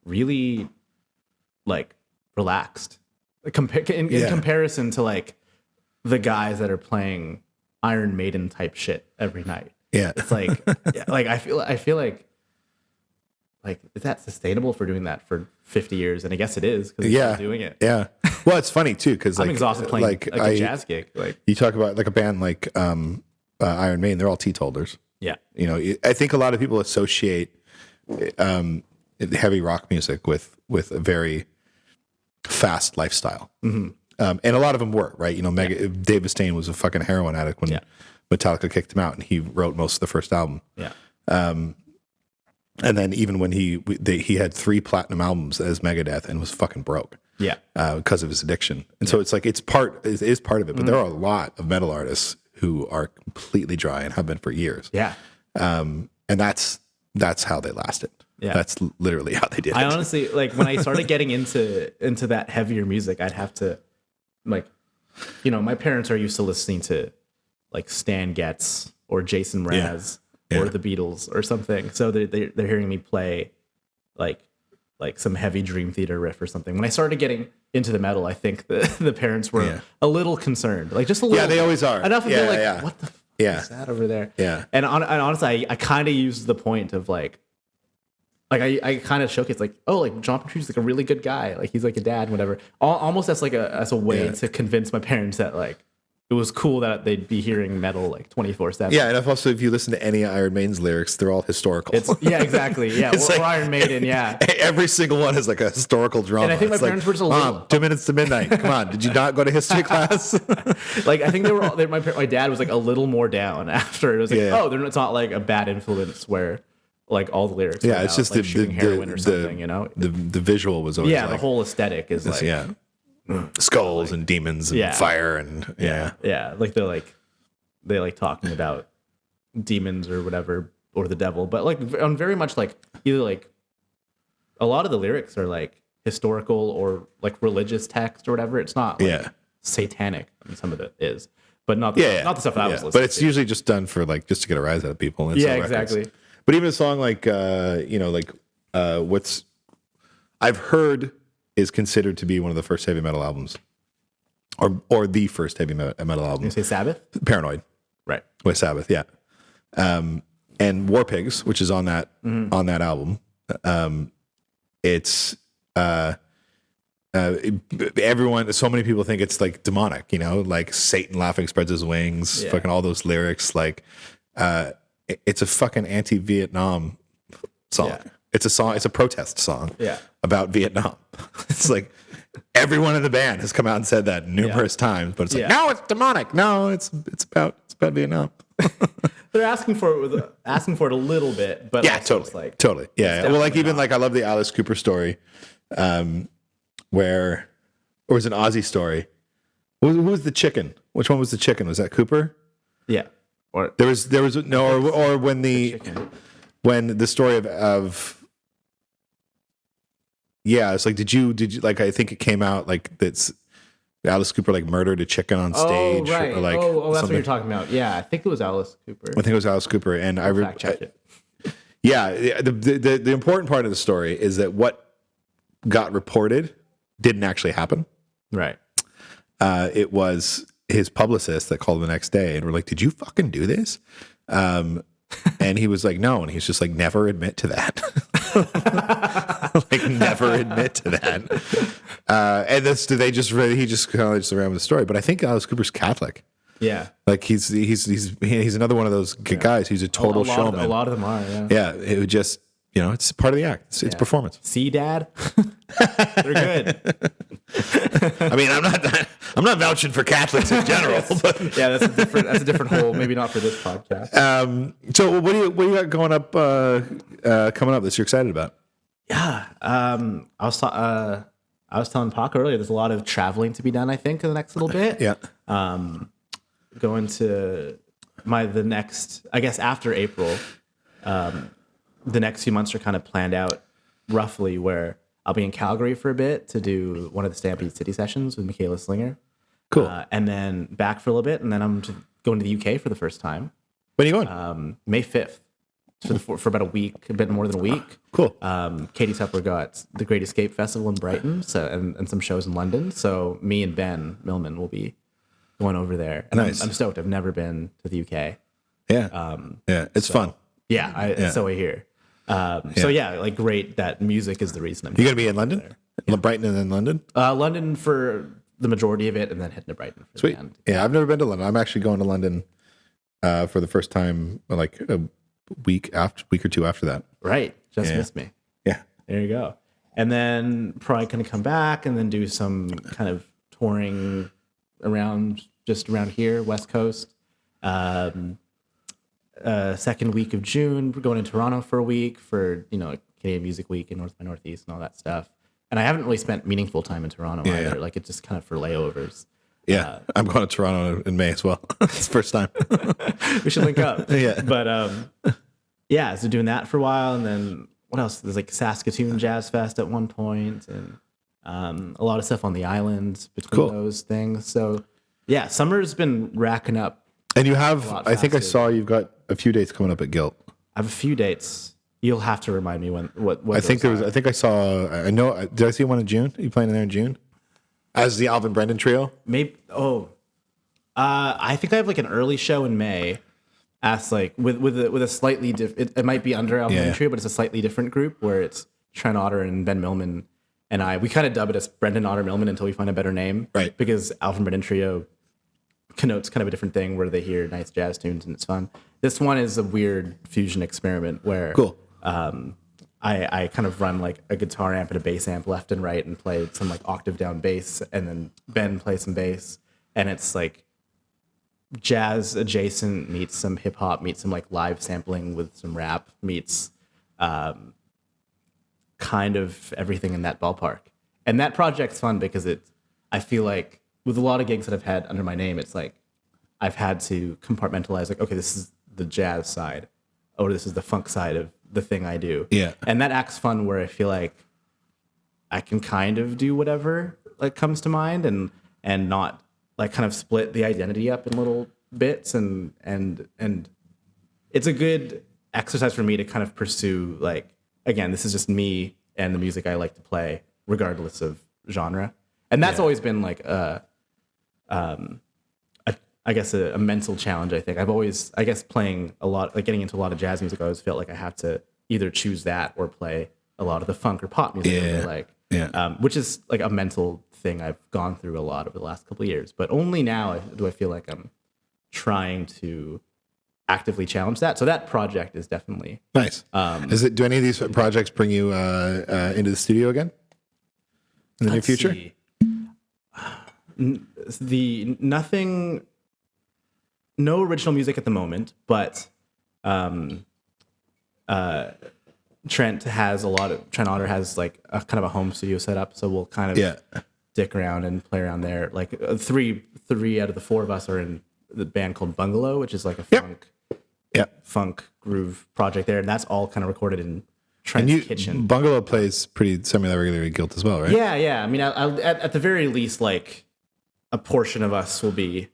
S1: really like relaxed in comparison to like the guys that are playing Iron Maiden type shit every night.
S2: Yeah.
S1: It's like, like I feel like is that sustainable for doing that for 50 years? And I guess it is because I'm doing it.
S2: Yeah. Well, it's funny too because like,
S1: I'm exhausted playing like a jazz gig. Like
S2: you talk about like a band like Iron Maiden, they're all teetotalers.
S1: Yeah.
S2: I think a lot of people associate heavy rock music with a very fast lifestyle. Mm-hmm. And a lot of them were, right? Dave Mustaine was a fucking heroin addict when Metallica kicked him out, and he wrote most of the first album. Yeah. And then even when he had 3 platinum albums as Megadeth and was fucking broke. Yeah. Because of his addiction. And so it's like it is part of it, but there are a lot of metal artists who are completely dry and have been for years. Yeah. And that's how they lasted. Yeah. That's literally how they did it.
S1: I honestly, like when I started getting into that heavier music, I'd have to like, my parents are used to listening to like Stan Getz or Jason Mraz or the Beatles or something. So they're hearing me play like some heavy Dream Theater riff or something. When I started getting into the metal, I think the parents were a little concerned, like just a little.
S2: Yeah, they always are.
S1: Enough of like, what the fuck is that over there? Yeah. And honestly, I kind of used the point of like I kind of showcase like, oh, like John Petrucci's like a really good guy. Like he's like a dad, whatever. Almost as a way to convince my parents that like it was cool that they'd be hearing metal like 24/7.
S2: Yeah, and also if you listen to any Iron Maiden's lyrics, they're all historical.
S1: Exactly. Yeah, or Iron Maiden. Yeah,
S2: every single one is like a historical drama.
S1: And I think my parents were just a little.
S2: Mom, 2 minutes to midnight. Come on, did you not go to history class?
S1: Like I think they were. My dad was like a little more down after. It was like, it's not like a bad influence where. Like all the lyrics,
S2: it's just
S1: like shooting heroin or something,
S2: The visual was always
S1: the whole aesthetic is like
S2: skulls and demons and fire and
S1: like they talking about demons or whatever or the devil, but like on very much like either like a lot of the lyrics are like historical or like religious text or whatever. It's not like satanic. I mean, some of it is, but not the stuff that I was listening.
S2: But it's usually just done for like just to get a rise out of people.
S1: Yeah, exactly.
S2: But even a song like, what's I've heard is considered to be one of the first heavy metal albums, or the first heavy metal album.
S1: You say Sabbath?
S2: Paranoid,
S1: right?
S2: With Sabbath, yeah. And War Pigs, which is on that album. It's everyone. So many people think it's like demonic, like Satan laughing spreads his wings. Fucking all those lyrics, like. It's a fucking anti-Vietnam song. Yeah. It's a song. It's a protest song about Vietnam. It's like everyone in the band has come out and said that numerous times, but it's like, no, it's demonic. No, it's about Vietnam.
S1: They're asking for it a little bit, but
S2: totally. Yeah. Well, like even like I love the Alice Cooper story, where or was an Ozzy story. Who was the chicken? Which one was the chicken? Was that Cooper?
S1: Yeah.
S2: Or there was no or when the story of it's like did you like I think it came out like that's Alice Cooper like murdered a chicken on stage.
S1: Oh, right.
S2: Or like
S1: that's what you're talking about. Yeah, I think it was Alice Cooper.
S2: I think it was Alice Cooper, and
S1: fact check it.
S2: Yeah, the important part of the story is that what got reported didn't actually happen.
S1: Right.
S2: It was his publicist that called the next day and were like, "Did you fucking do this?" And he was like, "No," and he's just like, "Never admit to that." Like, never admit to that. And this, he just kind of just ran with the story. But I think Alice Cooper's Catholic.
S1: Yeah,
S2: like he's another one of those guys who's a total showman.
S1: A lot of them are. Yeah,
S2: it would just it's part of the act. It's performance.
S1: See, Dad, they're good.
S2: I mean, I'm not vouching for Catholics in general, but
S1: Yeah, that's a different whole. Maybe not for this podcast.
S2: so what do you got going up coming up that you're excited about?
S1: Yeah, I was telling Paco earlier. There's a lot of traveling to be done. I think in the next little bit.
S2: Yeah.
S1: Going to the next. I guess after April, the next few months are kind of planned out roughly. Where I'll be in Calgary for a bit to do one of the Stampede City sessions with Michaela Slinger.
S2: Cool.
S1: And then back for a little bit, and then I'm going to the UK for the first time.
S2: When are you going?
S1: May 5th. For about a week, a bit more than a week.
S2: Cool.
S1: Katie Tupper got the Great Escape Festival in Brighton, and some shows in London. So me and Ben Millman will be going over there. And
S2: Nice.
S1: I'm stoked. I've never been to the UK.
S2: Yeah. It's fun.
S1: Yeah, so I hear. So yeah, like great that music is the reason I'm
S2: You gonna be in London? Brighton and then London?
S1: London for the majority of it, and then heading to Brighton for
S2: Sweet.
S1: the end.
S2: Yeah, I've never been to London. I'm actually going to London for the first time, like a week or two after that.
S1: Right. Just missed me.
S2: Yeah.
S1: There you go. And then probably going to come back and then do some kind of touring around here, West Coast. Second week of June, we're going to Toronto for a week for, Canadian Music Week and North by Northeast and all that stuff. And I haven't really spent meaningful time in Toronto either.
S2: Yeah.
S1: Like it's just kind of for layovers.
S2: Yeah. I'm going to Toronto in May as well. It's the first time.
S1: We should link up.
S2: Yeah.
S1: But yeah, so doing that for a while, and then what else? There's like Saskatoon Jazz Fest at one point, and a lot of stuff on the island between those things. So yeah, summer's been racking up.
S2: And you have, I think I
S1: faster.
S2: saw you've got a few dates coming up at Guilt.
S1: I have a few dates. You'll have to remind me what
S2: I think there was. I think I saw. I know. Did I see one in June? Are you playing in there in June? As the Alvin Brendan trio.
S1: Maybe. I think I have like an early show in May. As like with a slightly different. It might be under Alvin Trio, but it's a slightly different group where it's Trent Otter and Ben Millman and I. We kind of dub it as Brendan Otter Millman until we find a better name,
S2: right? Because
S1: Alvin Brendan Trio connotes kind of a different thing where they hear nice jazz tunes and it's fun. This one is a weird fusion experiment where I kind of run like a guitar amp and a bass amp left and right and play some like octave down bass, and then Ben plays some bass, and it's like jazz adjacent meets some hip hop meets some like live sampling with some rap meets kind of everything in that ballpark. And that project's fun because I feel like with a lot of gigs that I've had under my name, it's like I've had to compartmentalize like, okay, this is the jazz side or this is the funk side of the thing I do.
S2: Yeah.
S1: And that act's fun where I feel like I can kind of do whatever like comes to mind and not like kind of split the identity up in little bits and it's a good exercise for me to kind of pursue like, again, this is just me and the music I like to play regardless of genre. And that's always been like I guess a mental challenge. I think I've always, I guess, playing a lot, like getting into a lot of jazz music, I always felt like I have to either choose that or play a lot of the funk or pop music I really like, which is like a mental thing I've gone through a lot over the last couple of years. But only now do I feel like I'm trying to actively challenge that. So that project is definitely
S2: nice. Do any of these projects bring you into the studio again in the near future?
S1: No original music at the moment, but Trent Otter has like a kind of a home studio set up, so we'll kind of dick around and play around there. Like three out of the four of us are in the band called Bungalow, which is like a funk groove project there, and that's all kind of recorded in Trent's kitchen.
S2: Bungalow plays pretty semi-regularly at Guilt as well, right?
S1: Yeah. I mean, at the very least, like a portion of us will be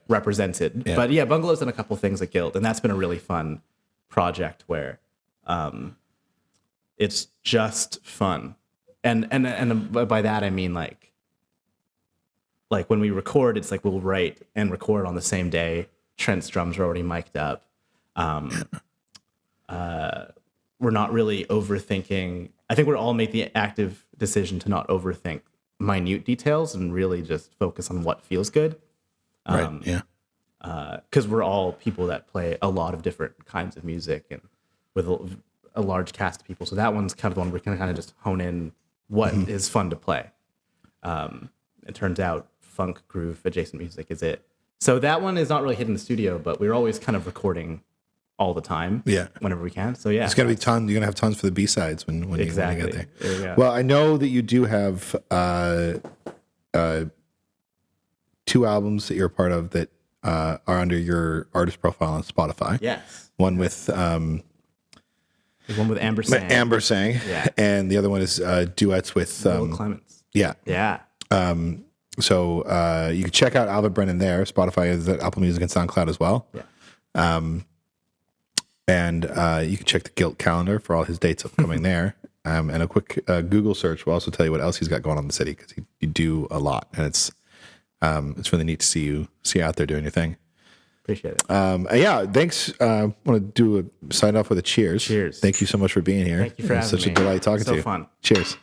S1: represented. But yeah, Bungalow's done a couple things at Guild, and that's been a really fun project where it's just fun. And by that I mean like when we record, it's like we'll write and record on the same day. Trent's drums are already mic'd up. We're not really overthinking. I think we're all make the active decision to not overthink minute details and really just focus on what feels good. Because we're all people that play a lot of different kinds of music and with a large cast of people. So that one's kind of the one we can kind of just hone in what is fun to play. It turns out funk groove adjacent music is it. So that one is not really hit in the studio, but we're always kind of recording all the time.
S2: Yeah.
S1: Whenever we can. So yeah.
S2: It's going to be tons. You're going to have tons for the B-sides when you get there.
S1: There you go.
S2: Well, I know that you do have 2 albums that you're a part of that are under your artist profile on Spotify.
S1: Yes.
S2: One with
S1: There's one with Amber Sang.
S2: Amber Sang,
S1: Yeah.
S2: and the other one is duets with
S1: Will Clements.
S2: yeah.
S1: Yeah.
S2: So you can check out Alvin Brendan there. Spotify is at Apple Music and SoundCloud as well.
S1: Yeah.
S2: And you can check the Guilt calendar for all his dates upcoming there. And a quick Google search will also tell you what else he's got going on in the city, because you do a lot, and it's really neat to see you out there doing your thing.
S1: Appreciate it.
S2: Yeah, thanks. I want to sign off with a cheers.
S1: Cheers.
S2: Thank you so much for being here.
S1: Thank you for having me.
S2: Such a delight talking to you.
S1: So fun.
S2: Cheers.